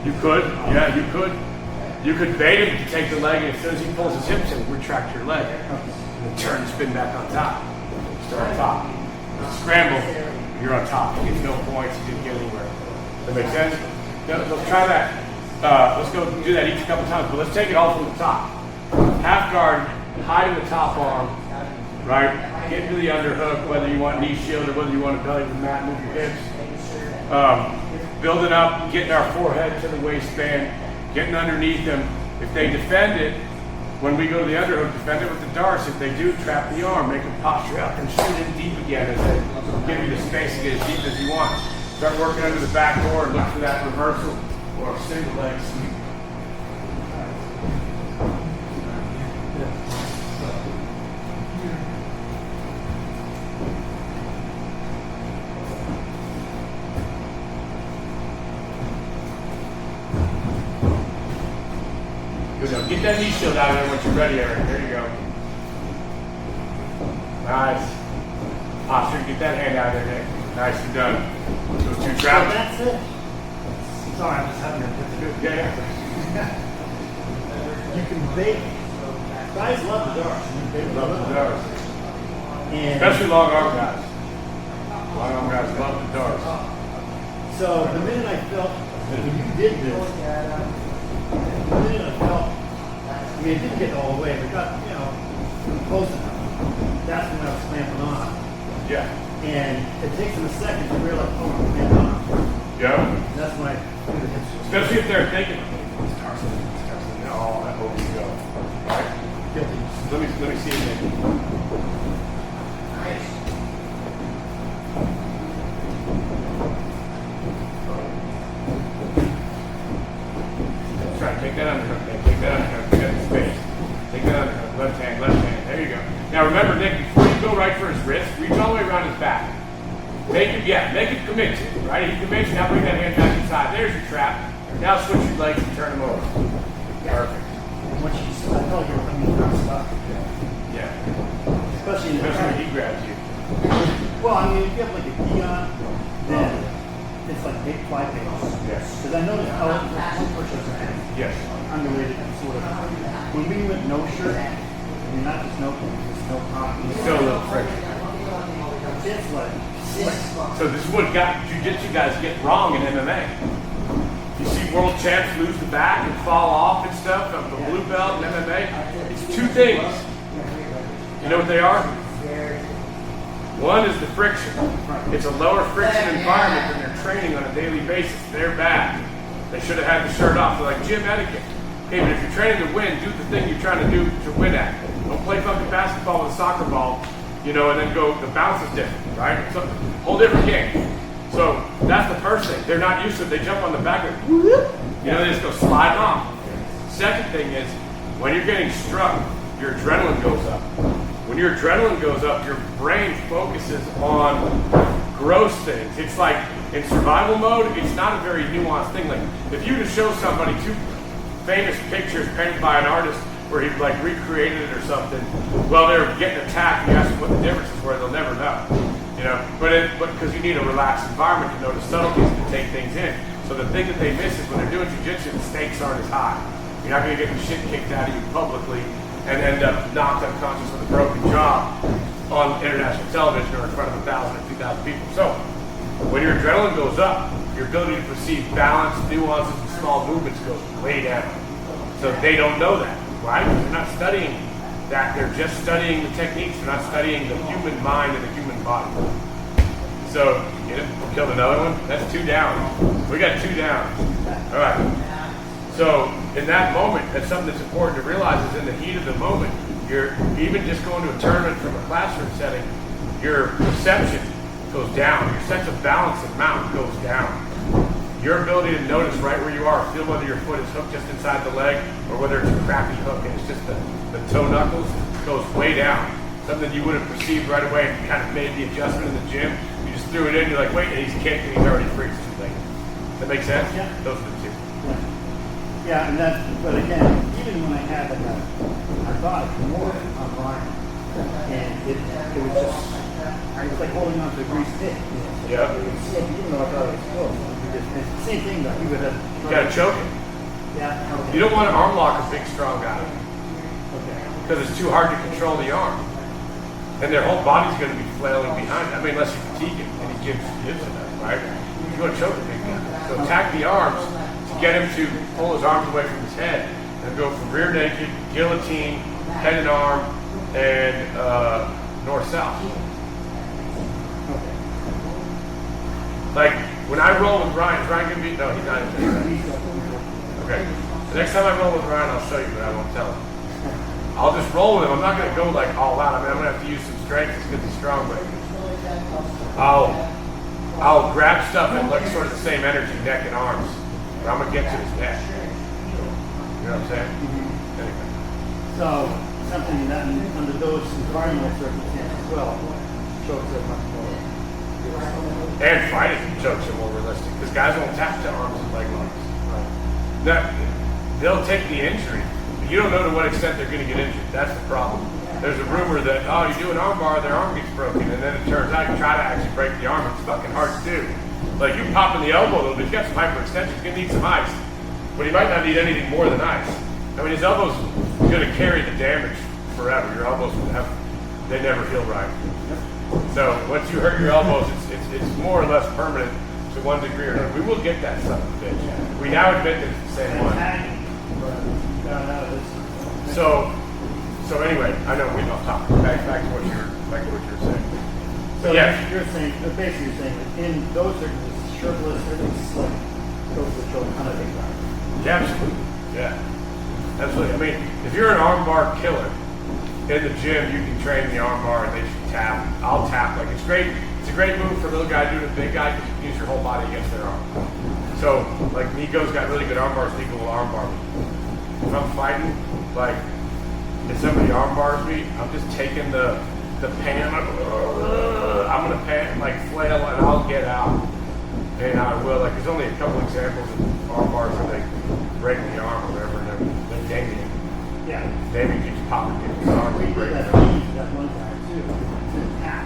Speaker 2: You could, yeah, you could. You could bait him to take the leg, and as soon as he pulls his hips in, retract your leg. And turn and spin back on top. Start on top. Scramble, you're on top. You get no points, you didn't get anywhere. That make sense? Yeah, let's try that. Let's go do that each couple times, but let's take it all from the top. Half guard, hide in the top arm, right? Get into the underhook, whether you want knee shield or whether you want to belly to the mat, move your hips. Building up, getting our forehead to the waistband, getting underneath them. If they defend it, when we go to the underhook, defend it with the Darse. If they do, trap the arm, make them posture up and shoot in deep again as they give you the space to get as deep as you want. Start working under the back door and look for that reversal or single leg sweep. Get that knee shield out of there once you're ready, Eric. There you go. Nice. Posture, get that hand out of there, Nick. Nicely done. Those two traps.
Speaker 1: That's it. Sorry, I'm just having a good
Speaker 2: Yeah.
Speaker 1: You can bake. Guys love the Darse. They
Speaker 2: Love the Darse.
Speaker 1: And
Speaker 2: Especially long arm guys. Long arm guys love the Darse.
Speaker 1: so the minute I felt that when you did this, the minute I felt, I mean, it didn't get all the way, but it got, close enough. That's when I was clamping on.
Speaker 2: Yeah.
Speaker 1: And it takes them a second to realize, oh, I'm clamping on.
Speaker 2: Yeah.
Speaker 1: And that's when I do the hip switch.
Speaker 2: Especially if they're thinking, oh, that over you go. Right?
Speaker 1: Guilty.
Speaker 2: Let me see it again. That's right. Take that underhook, Nick. Take that underhook. Get in space. Take that underhook. Left hand, left hand. There you go. Now remember, Nick, before you go right for his wrist, reach all the way around his back. Make it commit to it, right? He commits, now bring that hand back inside. There's your trap. Now switch your legs and turn them over. Perfect.
Speaker 1: And once you stop, I felt you were coming down stuck.
Speaker 2: Yeah.
Speaker 1: Especially
Speaker 2: Especially when he grabs you.
Speaker 1: well, I mean, if you have like a key on, then it's like 5 pages.
Speaker 2: Yes.
Speaker 1: Because I noticed how one push-ups are
Speaker 2: Yes.
Speaker 1: underrated sort of. When we went no shirt, I mean, not just no cotton.
Speaker 2: Still a little friction.
Speaker 1: It's like
Speaker 2: So this is what Jiu-Jitsu guys get wrong in MMA. You see world champs lose the back and fall off and stuff of the blue belt in MMA. It's two things. You know what they are? One is the friction. It's a lower friction environment than they're training on a daily basis. They're bad. They should have had the shirt off. They're like gym etiquette. Okay, but if you're training to win, do the thing you're trying to do to win at. Don't play fucking basketball with a soccer ball, and then go, the bounce is different, right? So, whole different game. So that's the first thing. They're not used to it. They jump on the back and they just go sliding off. Second thing is, when you're getting struck, your adrenaline goes up. When your adrenaline goes up, your brain focuses on gross things. It's like in survival mode, it's not a very nuanced thing. Like if you just show somebody two famous pictures painted by an artist where he like recreated it or something, well, they're getting attacked and you ask them what the differences were, they'll never know. But because you need a relaxed environment to notice subtleties and to take things in. So the thing that they miss is when they're doing jiu-jitsu, the stakes aren't as high. You're not going to get the shit kicked out of you publicly and end up knocked unconscious with a broken jaw on international television or in front of 1,000 or 2,000 people. So when your adrenaline goes up, your ability to perceive balance, nuances, and small movements goes way down. So they don't know that, right? They're not studying that. They're just studying the techniques. They're not studying the human mind and the human body. So, get it? Killed another one? That's 2 down. We got 2 down. All right. So, in that moment, that's something that's important to realize is in the heat of the moment, you're even just going to a tournament from a classroom setting, your perception goes down. Your sense of balance and mount goes down. Your ability to notice right where you are, feel whether your foot is hooked just inside the leg or whether it's a crappy hook and it's just the toe knuckles, goes way down. Something you would have perceived right away if you kind of made the adjustment in the gym. You just threw it in, you're like, wait, and he's kicked and he's already free. It's too late. Does that make sense?
Speaker 1: Yeah.
Speaker 2: Those are the two.
Speaker 1: Yeah, and but again, even when I had like I thought it more online, and it was just, it was like holding on to a greased stick.
Speaker 2: Yeah.
Speaker 1: Even though I thought it was close. It's the same thing though. You would have.
Speaker 2: You gotta choke it.
Speaker 1: Yeah. Okay.
Speaker 2: You don't want to arm lock a big, strong guy
Speaker 1: Okay.
Speaker 2: because it's too hard to control the arm. And their whole body's going to be flailing behind it. I mean, unless you fatigue him and he gives enough, right? You want to choke a big guy. So attack the arms to get him to pull his arms away from his head and go from rear naked, guillotine, head and arm, and north-south.
Speaker 1: Okay.
Speaker 2: Like, when I roll with Ryan, is Ryan going to be, no, he's not interested. Okay. The next time I roll with Ryan, I'll show you, but I won't tell him. I'll just roll with him. I'm not going to go like all out. I mean, I'm going to have to use some strength because he's strong, but I'll grab stuff that looks sort of the same energy, neck and arms. But I'm going to get to his neck. You know what I'm saying? Anyway.
Speaker 1: So something that under those environmental circumstances as well, chokes are much more.
Speaker 2: And fighting chokes are more realistic because guys won't tap to arms and leg locks. They'll take the injury you don't know to what extent they're going to get injured. That's the problem. There's a rumor that, oh, you do an arm bar, their arm gets broken, and then it turns out you try to actually break the arm, it's fucking hard to do. Like you popping the elbow a little bit, he's got some hyperextension, he's going to need some ice, but he might not need anything more than ice. I mean, his elbow's going to carry the damage forever. Your elbows they never heal right. So once you hurt your elbows, it's more or less permanent to one degree or another. We will get that son of a bitch. We now admit that it's the same one. So anyway, I know we're off topic. Back to what you're saying.
Speaker 1: So
Speaker 2: yeah,
Speaker 1: you're saying, basically you're saying that in those circumstances, shirtless, everything's slick, goes to show kind of big guy.
Speaker 2: Yeah, absolutely. Yeah. Absolutely. I mean, if you're an armbar killer in the gym, you can train the armbar and they should tap. I'll tap. Like it's great. It's a great move for a little guy doing a big guy because you can use your whole body against their arm. So like Nico's got really good arm bars. Nico will armbar me. If I'm fighting, like if somebody arm bars me, I'm just taking the pan. I'm gonna pan like flail and I'll get out. And I will. Like there's only a couple examples of arm bars where they break the arm or whatever, and they're Damien.
Speaker 1: Yeah.
Speaker 2: Damien keeps popping his arm
Speaker 1: We
Speaker 2: and
Speaker 1: did
Speaker 2: breaking
Speaker 1: that
Speaker 2: his arm.
Speaker 1: that one guy too. Didn't tap.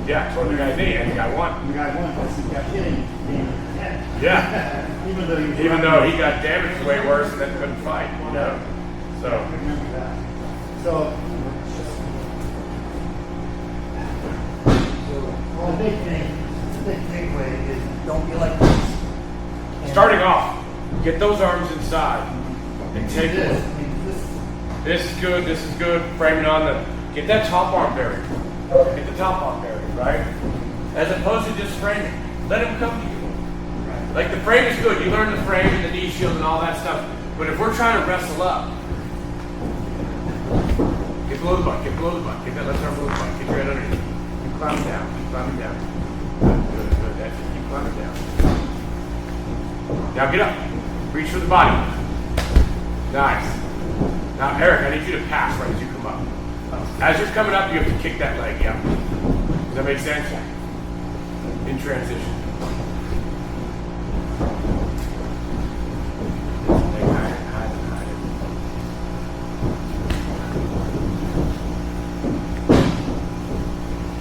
Speaker 2: Yeah, so the guy knee and the guy won.
Speaker 1: The guy won because he kept hitting him in the head.
Speaker 2: Yeah.
Speaker 1: Even though
Speaker 2: he got damaged way worse and then couldn't fight, you know. So
Speaker 1: I remember that. So the big takeaway is don't be like this. And
Speaker 2: starting off, get those arms inside and take
Speaker 1: this.
Speaker 2: This is good, this is good. Framing on get that top arm buried. Get the top arm buried, right? As opposed to just framing. Let him come to you. Like the frame is good. You learn the frame and the knee shield and all that stuff. But if we're trying to wrestle up, get below the butt, get below the butt, get that left arm below the butt, get your head underneath. Keep climbing down, keep climbing down. Good, good, that's it. Keep climbing down. Now get up. Reach for the body. Nice. Now Eric, I need you to pass right as you come up. As you're coming up, you have to kick that leg, yeah. Does that make sense? In transition.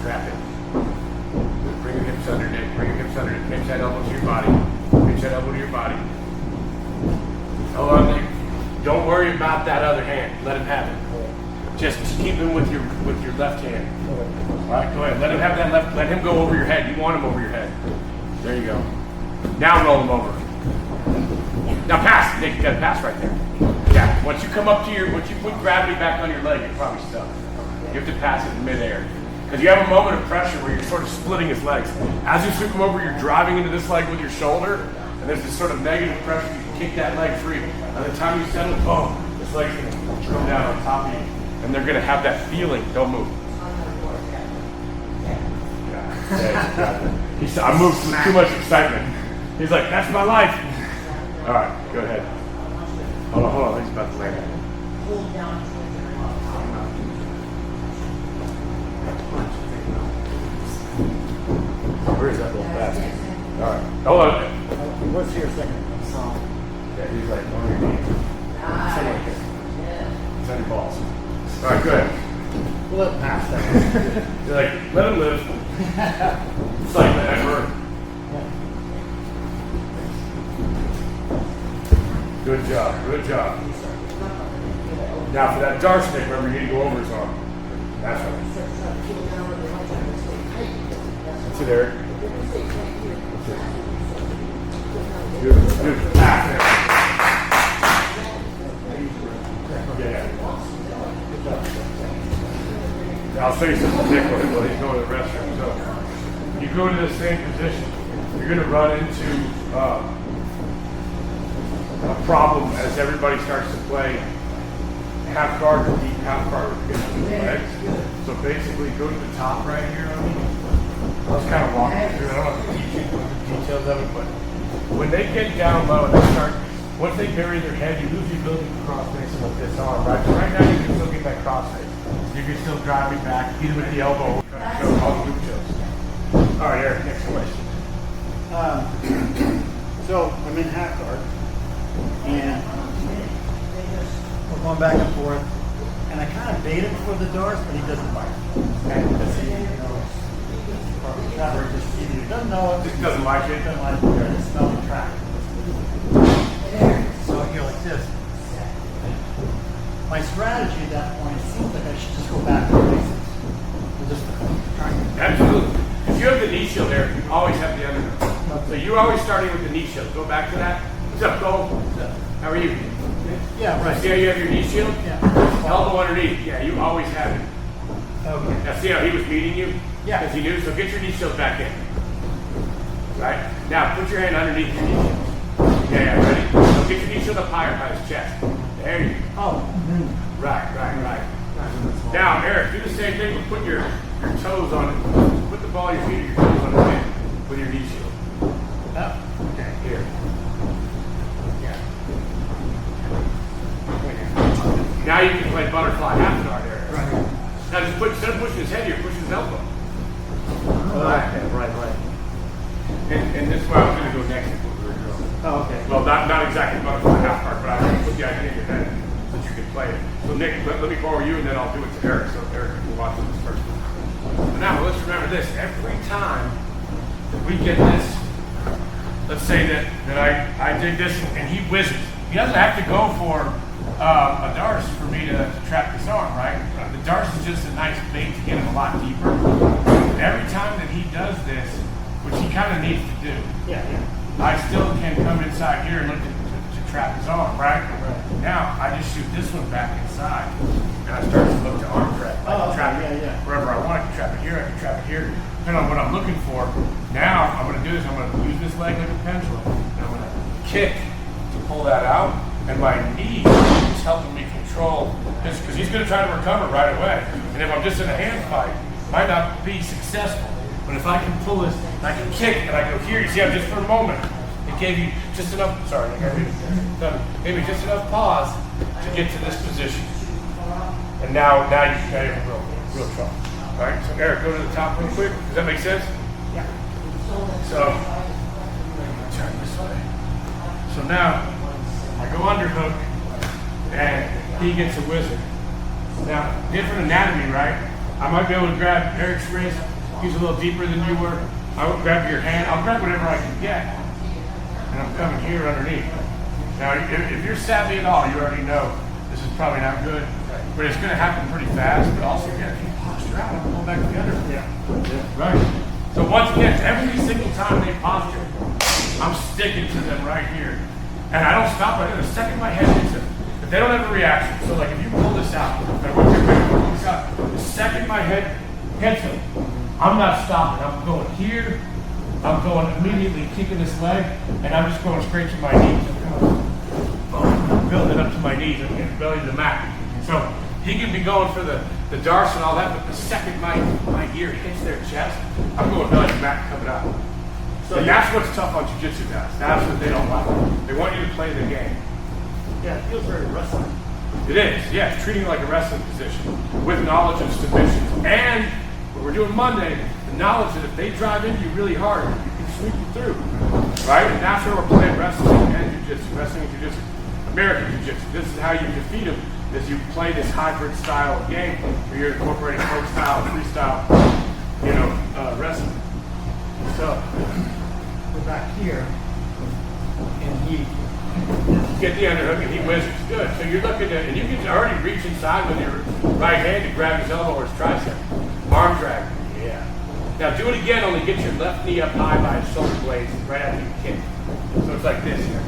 Speaker 2: Trap it. Bring your hips under, Nick. Bring your hips under. Pinch that elbow to your body. Pinch that elbow to your body. Hold on, Nick. Don't worry about that other hand. Let him have it. Just keep him with your left hand. All right, go ahead. Let him have that left. Let him go over your head. You want him over your head. There you go. Now roll him over. Now pass. Nick, you got to pass right there. Yeah. Once you come up to once you put gravity back on your leg, you're probably stuck. You have to pass it in midair. Because you have a moment of pressure where you're sort of splitting his legs. As you sweep him over, you're driving into this leg with your shoulder, and there's this sort of negative pressure. You can kick that leg free. By the time you settle, boom, this leg's going to come down on top of you. And they're going to have that feeling. Don't move. He said, I moved with too much excitement. He's like, that's my life. All right, go ahead. Hold on. He's about to land. Where's that little basket? All right, hold on.
Speaker 1: What's here a second?
Speaker 2: Yeah, he's like, on your knees. Somewhere here. It's on your balls. All right, go ahead.
Speaker 1: We'll let him pass that.
Speaker 2: You're like, let him live. It's like that. Good job, good job. Now for that Darse, remember you need to go over his arm. That's right. That's it, Eric. Good. Yeah. I'll show you something different while he's going to the restroom. So you go to the same position, you're going to run into a problem as everybody starts to play half guard or deep half guard against the legs. So basically go to the top right here. I was kind of walking through. I don't have to teach you the details of it, but when they get down low and they start, once they bury their head, you lose the ability to cross face them with this arm, right? So right now you can still get that cross face. You can still drive me back, either with the elbow, show all the glute shows. All right, Eric, next question.
Speaker 1: So I'm in half guard, and we're going back and forth, and I kind of bait him for the Darse, but he doesn't bite. And because he knows, or just either he doesn't know it,
Speaker 2: Just doesn't like it.
Speaker 1: doesn't like it, or doesn't smell the track. So I go like this. My strategy at that point seems like I should just go back to the basics. And just try and
Speaker 2: Absolutely. If you have the knee shield there, you always have the underhook. So you're always starting with the knee shield. Go back to that. What's up, Cole? How are you?
Speaker 1: yeah, right.
Speaker 2: See how you have your knee shield?
Speaker 1: Yeah.
Speaker 2: Elbow underneath. Yeah, you always have it.
Speaker 1: Okay.
Speaker 2: Now see how he was meeting you?
Speaker 1: Yeah.
Speaker 2: Because he knew. So get your knee shield back in. Right? Now put your hand underneath your knee shield. Yeah, ready? So get your knee shield up higher by his chest. There you go.
Speaker 1: Oh.
Speaker 2: Right. Now, Eric, do the same thing, but put your toes on it. Put the ball of your feet or your toes on his hand with your knee shield.
Speaker 1: Oh, okay.
Speaker 2: Here.
Speaker 1: Yeah.
Speaker 2: Now you can play butterfly half guard, Eric.
Speaker 1: Right.
Speaker 2: Now just put, instead of pushing his head here, push his elbow.
Speaker 1: Okay, right.
Speaker 2: And this is where I was going to go next if we were going.
Speaker 1: Oh, okay.
Speaker 2: Well, not exactly butterfly half guard, but I was going to put the idea in your head so that you can play it. So Nick, let me borrow you and then I'll do it to Eric so Eric can watch this first. But now let's remember this. Every time that we get this, let's say that I did this and he whizzes. He doesn't have to go for a Darse for me to trap this arm, right? The Darse is just a nice bait to get him a lot deeper. Every time that he does this, which he kind of needs to do,
Speaker 1: Yeah.
Speaker 2: I still can come inside here and look to trap his arm, right? Now, I just shoot this one back inside, and I start to look to arm drag. I can trap it wherever I want. I can trap it here, I can trap it here, depending on what I'm looking for. Now, I'm going to do this. I'm going to use this leg like a pendulum, and I'm going to kick to pull that out, and my knee is helping me control this, because he's going to try to recover right away. And if I'm just in a hand fight, might not be successful. But if I can pull this, and I can kick, and I go here, you see, I'm just for a moment. It gave you just enough, sorry, maybe just enough pause to get to this position. And now you have real trouble. All right, so Eric, go to the top real quick. Does that make sense?
Speaker 1: Yeah.
Speaker 2: So, turn this way. So now, I go underhook, and he gets a wizard. Now, different anatomy, right? I might be able to grab Eric's wrist. He's a little deeper than you were. I will grab your hand. I'll grab whatever I can get. And I'm coming here underneath. Now, if you're savvy at all, you already know this is probably not good. But it's going to happen pretty fast. But also, you got to keep posture out. I'm going back to the under.
Speaker 1: Yeah.
Speaker 2: Right. So once again, every single time they posture, I'm sticking to them right here. And I don't stop right there. The second my head hits them, if they don't have a reaction, so like if you pull this out, and I want your to pull this out, the second my head hits them, I'm not stopping. I'm going here. I'm going immediately kicking this leg, and I'm just going straight to my knees. I'm building up to my knees and belly to the mat. So he can be going for the Darse and all that, but the second my ear hits their chest, I'm going belly to the mat coming out. So and that's what's tough on jiu-jitsu guys. That's what they don't like. They want you to play the game.
Speaker 1: Yeah, it feels very wrestling.
Speaker 2: It is, yeah. It's treating it like a wrestling position with knowledge of submissions. And what we're doing Monday, the knowledge that if they drive into you really hard, you can sweep them through. Right? And that's where we're playing wrestling and jiu-jitsu. Wrestling and jiu-jitsu. American jiu-jitsu. This is how you defeat them, is you play this hybrid style of game where you're incorporating folk style, freestyle, wrestling. So,
Speaker 1: Go back here, and he
Speaker 2: get the underhook and he whizzes. Good. So you're looking at, and you can already reach inside with your right hand to grab his elbow or his tricep. Arm drag. Yeah. Now do it again, only get your left knee up high by his shoulder blades right after you kick. So it's like this. You're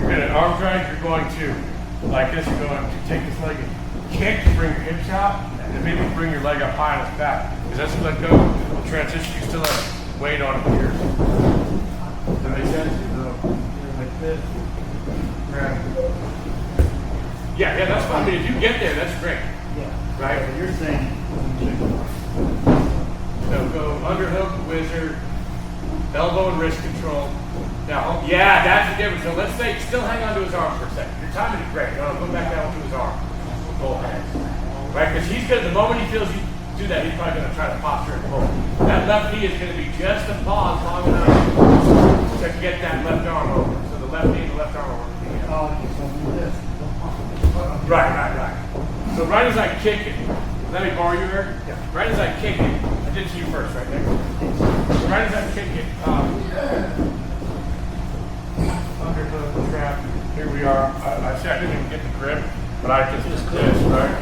Speaker 2: gonna arm drag, you're going to, like this, you're going to take this leg and kick to bring your hips out, and then maybe bring your leg up high on his back. Because that's let go, the transition, you still have weight on it here. Does that make sense?
Speaker 1: like this.
Speaker 2: Yeah, that's fine. I mean, if you get there, that's great.
Speaker 1: Yeah.
Speaker 2: Right?
Speaker 1: So you're saying
Speaker 2: So go underhook, wizard, elbow and wrist control. Now, yeah, that's the difference. So let's say, still hang on to his arm for a second. Your timing is great. No, go back down to his arm. Go ahead. Right? Because he's going to, the moment he feels you do that, he's probably going to try to posture and pull. That left knee is going to be just a pause long enough to get that left arm over. So the left knee and the left arm over.
Speaker 1: oh, okay, so do this.
Speaker 2: Right. So right as I kick it, let me borrow you here.
Speaker 1: Yeah.
Speaker 2: Right as I kick it, I did to you first, right there. So right as I kick it, underhook, trap. Here we are. I see I didn't even get the grip, but I just this, right?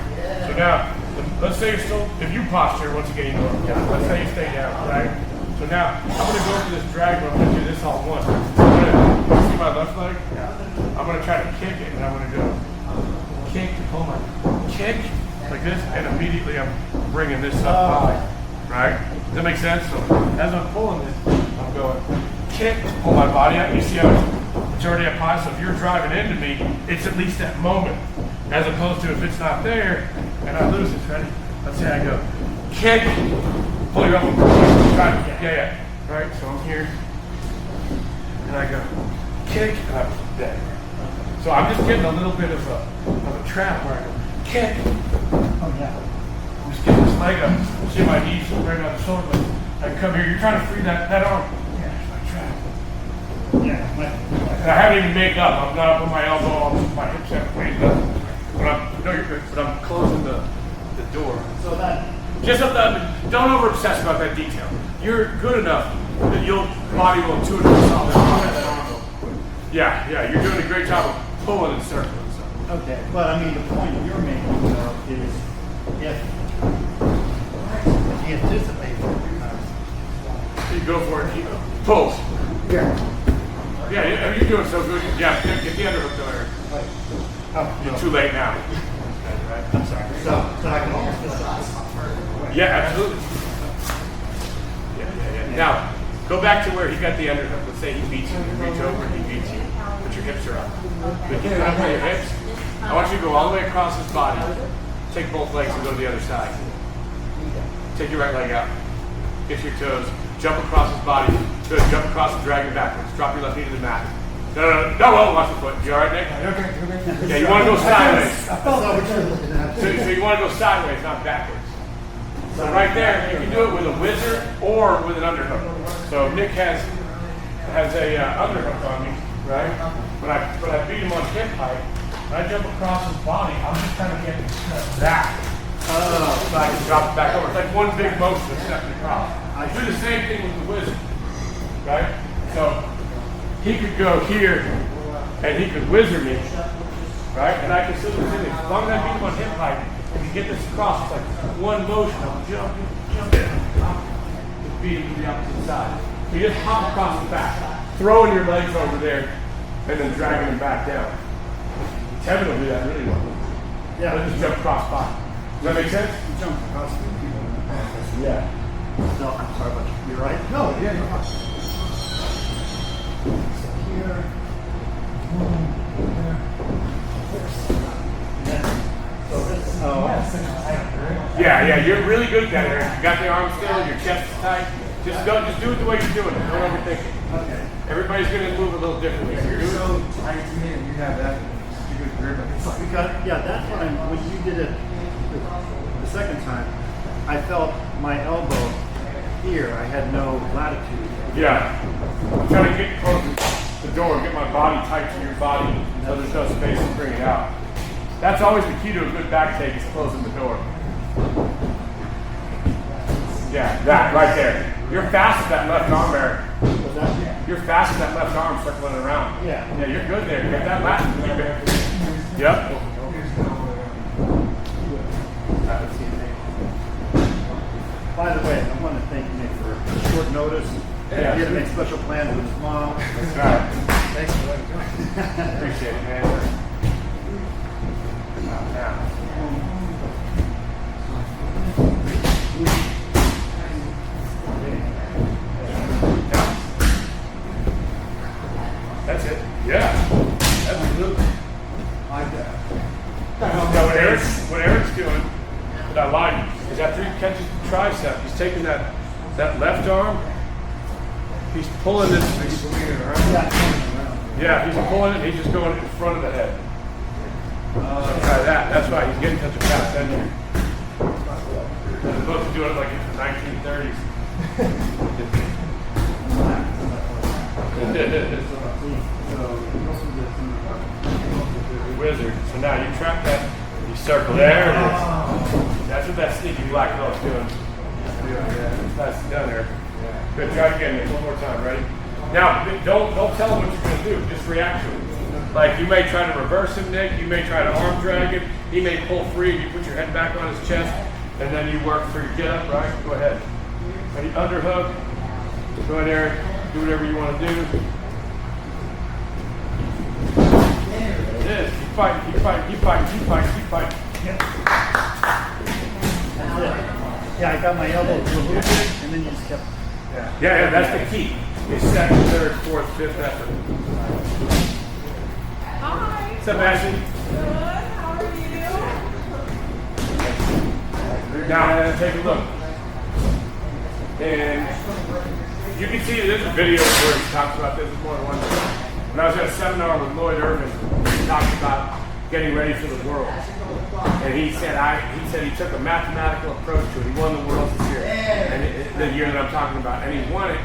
Speaker 2: So now, let's say you're still, if you posture, once again, you know, let's say you stay down, right? So now, I'm going to go for this drag, but I'm going to do this all at once. I'm going to, see my left leg? I'm going to try to kick it, and I'm going to go kick, pull my kick, like this, and immediately I'm bringing this up high, right? Does that make sense? So as I'm pulling this, I'm going kick, pull my body out. You see how it's already up high, so if you're driving into me, it's at least that moment, as opposed to if it's not there, and I lose it, ready? Let's say I go kick, pull your elbow, try to, yeah, right? So I'm here, and I go kick, and I'm dead. So I'm just getting a little bit of a trap where I go kick.
Speaker 1: Oh yeah.
Speaker 2: I'm just getting this leg up. See my knees right on the shoulder blade. I come here. You're trying to free that arm. Yeah, it's my trap.
Speaker 1: Yeah.
Speaker 2: And I haven't even made up. I'm not up with my elbow. My hips haven't raised up. No, you're good. But I'm closing the door.
Speaker 1: So that.
Speaker 2: Just don't over obsess about that detail. You're good enough that your body will intuitively solve that arm. Yeah, you're doing a great job of pulling and circling. So.
Speaker 1: Okay, but I mean the point you're making though is if you anticipate it,
Speaker 2: You go for it. Pulls.
Speaker 1: yeah.
Speaker 2: Yeah, you're doing so good. Yeah, get the underhook there. You're too late now.
Speaker 1: I'm sorry. So I can almost feel that.
Speaker 2: Yeah, absolutely. Yeah. Now, go back to where he got the underhook. Let's say he beats you. You reach over and he beats you. But your hips are up. But keep it up on your hips. I want you to go all the way across his body. Take both legs and go to the other side. Take your right leg out. Get your toes. Jump across his body. Good. Jump across and drag him backwards. Drop your left knee to the mat. No, watch the foot. You all right, Nick?
Speaker 3: Okay.
Speaker 2: Yeah, you want to go sideways.
Speaker 1: I felt what you're looking at.
Speaker 2: So you want to go sideways, not backwards. So right there, you can do it with a whizzer or with an underhook. So Nick has a underhook on me, right? When I beat him on hip height, when I jump across his body, I'm just trying to get him to step back. So I can drop it back over. It's like one big motion of stepping across. I do the same thing with the whizzer, right? So he could go here and he could whizzer me, right? And I can still do the same thing. As long as I beat him on hip height, if you get this across, it's like one motion. I'm jumping, just beat him to the opposite side. So you just hop across the back, throwing your legs over there, and then dragging them back down. Kevin will do that really well.
Speaker 1: Yeah.
Speaker 2: He'll just jump across body. Does that make sense?
Speaker 1: You jump across the people.
Speaker 2: Yeah.
Speaker 1: No, I'm sorry, but you're right. No, yeah, you're right. Here.
Speaker 2: Yeah, you're really good at that area. You got the arm still, your chest is tight. Just do it the way you're doing it. Don't overthink it.
Speaker 1: Okay.
Speaker 2: Everybody's gonna move a little differently. So
Speaker 3: You're so tight to me, and you have that good grip.
Speaker 1: Because, yeah, that's what when you did it the second time, I felt my elbow here. I had no latitude.
Speaker 2: Yeah. I'm trying to get close to the door, get my body tight to your body so there's no space to bring it out. That's always the key to a good back take is closing the door. Yeah, that right there. You're fast with that left arm, Eric.
Speaker 1: Was that?
Speaker 2: You're fast with that left arm circling around.
Speaker 1: Yeah.
Speaker 2: Yeah, you're good there. You got that latitude. Yep.
Speaker 1: By the way, I want to thank Nick for short notice.
Speaker 2: Yeah.
Speaker 1: He had to make special plans with his mom.
Speaker 2: That's right.
Speaker 1: Thanks for letting me do it.
Speaker 2: Appreciate it, man. Yeah. That's it. Yeah. Absolutely.
Speaker 1: Like that.
Speaker 2: Now what Eric's doing, that I like, is after he catches the tricep, he's taking that left arm, he's pulling this, he's pulling it, he's just going in front of the head. So try that. That's why he's getting such a fast end here. As opposed to doing it like in the 1930s. Wizard. So now you track that, you circle there. It is. That's what that sneaky black belt's doing. That's done there. Good job again, Nick. One more time. Ready? Now, don't tell him what you're going to do. Just react to him. Like you may try to reverse him, Nick. You may try to arm drag him. He may pull free. You put your head back on his chest, and then you work for your get up. Right? Go ahead. Ready? Underhook. Go ahead there. Do whatever you want to do. There it is. Keep fighting. Keep fighting. Keep fighting. Keep fighting. Keep fighting.
Speaker 1: Yeah, I got my elbow to a little bit, and then you just kept.
Speaker 2: Yeah, that's the key. It's second, third, fourth, fifth effort.
Speaker 4: Hi.
Speaker 2: What's up, Ashley?
Speaker 4: Good. How are you?
Speaker 2: Now, take a look. And you can see there's a video where he talks about this more than one time. When I was at a seminar with Lloyd Irvin, he talked about getting ready for the world. And he said he took a mathematical approach to it. He won the world this year, and the year that I'm talking about, and he won it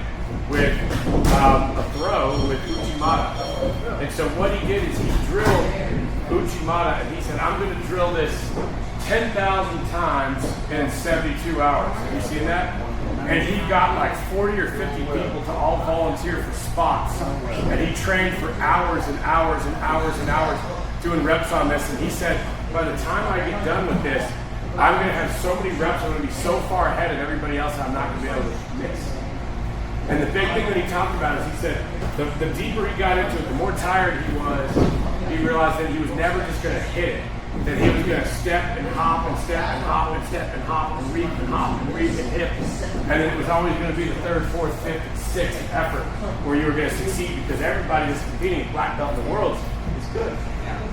Speaker 2: with a throw with Uchimata. And so what he did is he drilled Uchimata, and he said, I'm going to drill this 10,000 times in 72 hours. Have you seen that? And he got like 40 or 50 people to all volunteer for spots. And he trained for hours and hours and hours and hours doing reps on this. And he said, by the time I get done with this, I'm going to have so many reps, I'm going to be so far ahead of everybody else, I'm not going to be able to miss. And the big thing that he talked about is he said, the deeper he got into it, the more tired he was, he realized that he was never just going to hit it. That he was going to step and hop and step and hop and step and hop and reap and hop and reap and hip. And then it was always going to be the third, fourth, fifth, and sixth effort where you were going to succeed, because everybody that's competing at black belt in the world is good.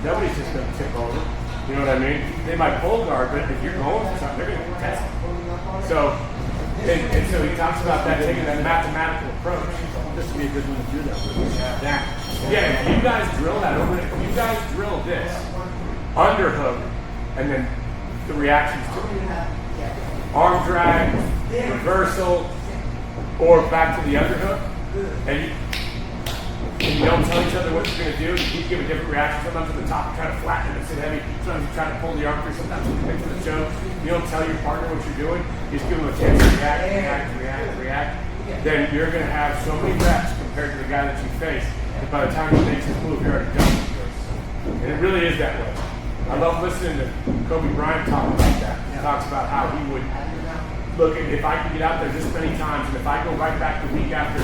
Speaker 2: Nobody's just going to tip over. You know what I mean? They might pull guard, but if you're going for something, they're going to test it. So, and so he talks about that, taking that mathematical approach.
Speaker 1: This would be a good one to do that.
Speaker 2: Yeah, if you guys drill that over, if you guys drill this, underhook, and then the reactions to it. Arm drag, reversal, or back to the underhook, and you don't tell each other what you're going to do. You give a different reaction. Sometimes at the top you try to flatten it and sit heavy. Sometimes you try to pull the arm through. Sometimes you pick to the choke. You don't tell your partner what you're doing. You just give them a chance to react. Then you're going to have so many reps compared to the guy that you face that by the time he makes his move, you're already done. And it really is that way. I love listening to Kobe Bryant talk about that. He talks about how he would look at, if I could get out there this many times, and if I go right back the week after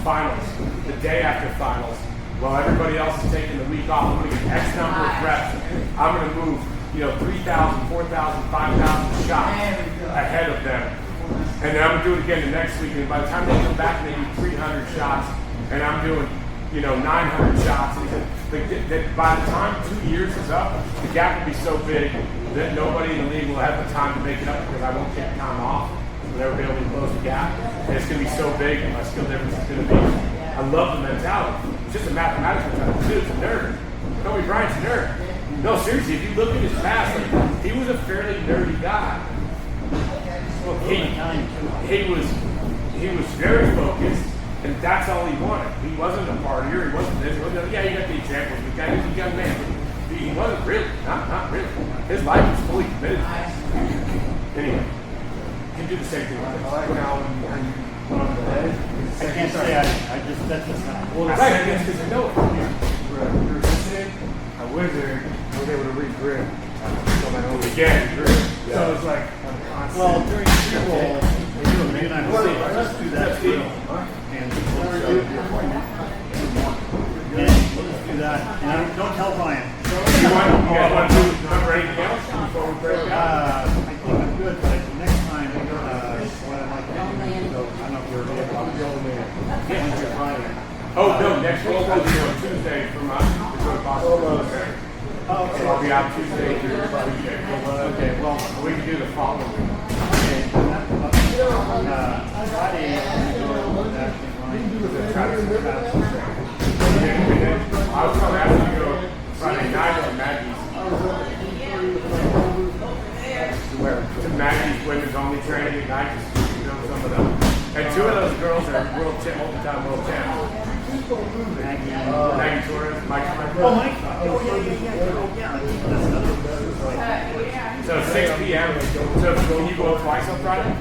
Speaker 2: finals, the day after finals, while everybody else is taking the week off, I'm going to get X number of reps. I'm going to move, 3,000, 4,000, 5,000 shots ahead of them. And then I'm going to do it again the next week. And by the time they come back, they do 300 shots, and I'm doing 900 shots. And that by the time 2 years is up, the gap will be so big that nobody in the league will have the time to make it up, because I won't take time off. We'll never be able to close the gap. And it's going to be so big, and my skill difference is going to be. I love the mentality. It's just a mathematical mentality. Dude's a nerd. Kobe Bryant's a nerd. No, seriously, if you look at his past, he was a fairly nerdy guy. He was very focused. And that's all he wanted. He wasn't a partier. He wasn't this. You got the examples. The guy was a young man. He wasn't really. Not really. His life was fully committed to this. Anyway, you can do the same thing with this. Now,
Speaker 1: I can't say I just, that's just not.
Speaker 2: Well, right, because you know it.
Speaker 3: You're listening, a wizard was able to read grip. So my own
Speaker 2: Again,
Speaker 3: So it's like,
Speaker 1: Well, during school, you and I will say, let's do that drill. And we'll show you the appointment. And we'll just do that. And don't tell Ryan.
Speaker 2: You guys want to remember anything else before we break
Speaker 1: I
Speaker 2: out?
Speaker 1: think I'm good, but next time, what I'd like to do, so I don't know if you're available. Wednesday, Friday.
Speaker 2: Oh, no, next week we'll be on Tuesday from us. We're going to Boston.
Speaker 1: Oh, okay.
Speaker 2: So I'll be out Tuesday through Friday.
Speaker 1: Okay, well,
Speaker 2: We can do the following week.
Speaker 1: okay. Friday,
Speaker 2: I was going to ask you to go Friday night to Maggie's. To Maggie's women's only training at night, just some of them. And two of those girls are multi-time world champions. Maggie Torres, Mike.
Speaker 1: Oh, Mike. Oh, yeah.
Speaker 2: So 6 p.m. So can you go up twice on Friday?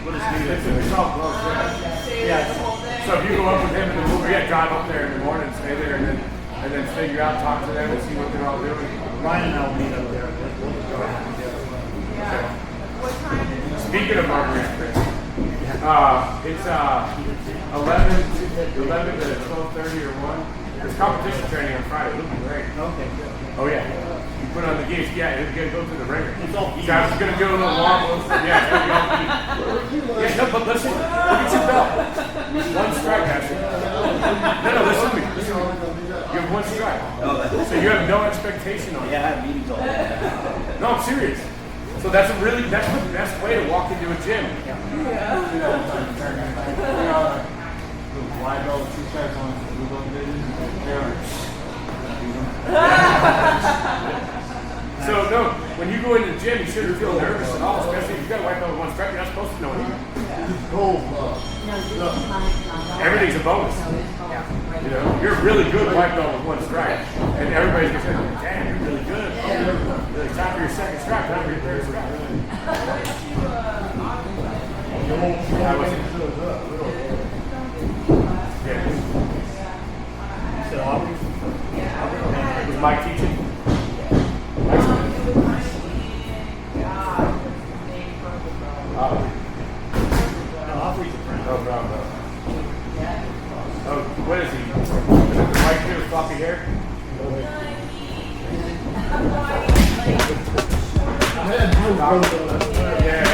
Speaker 2: We'll just do this. It's all close.
Speaker 1: Yeah.
Speaker 2: So if you go up with him in the movie, drive up there in the morning, stay there, and then figure out, talk to them, and see what they're all doing.
Speaker 1: Ryan and I will meet up there. We'll just go ahead and do it.
Speaker 2: Speaking of Marque, it's 11 to 12:30 or 1. There's competition training on Friday. It'll be great.
Speaker 1: Okay.
Speaker 2: Oh yeah. You put on the gates. Yeah, it's gonna go through the ringer.
Speaker 1: It's all
Speaker 2: So I was gonna do a little warm. Yeah, no, but listen. Look at your belt. One strike, Ashley. No, listen to me. Listen to me. You have one strike. So you have no expectation on it.
Speaker 1: Yeah, I have meetings all day.
Speaker 2: No, I'm serious. So that's the best way to walk into a gym.
Speaker 3: Wide belt with 2 stripes on blue belt division.
Speaker 2: So no, when you go into the gym, you shouldn't feel nervous at all, especially if you got a white belt with 1 stripe. You're not supposed to know anything. Everything's a bonus. You know, you're really good white belt with 1 stripe, and everybody's gonna say, "Damn, you're really good." Really, time for your 2nd stripe, time for your 3rd stripe.
Speaker 1: So I'll
Speaker 2: Was Mike teaching?
Speaker 1: read the print.
Speaker 2: Oh, bravo. Oh, what is he? Is it the white hair with floppy hair? Yeah.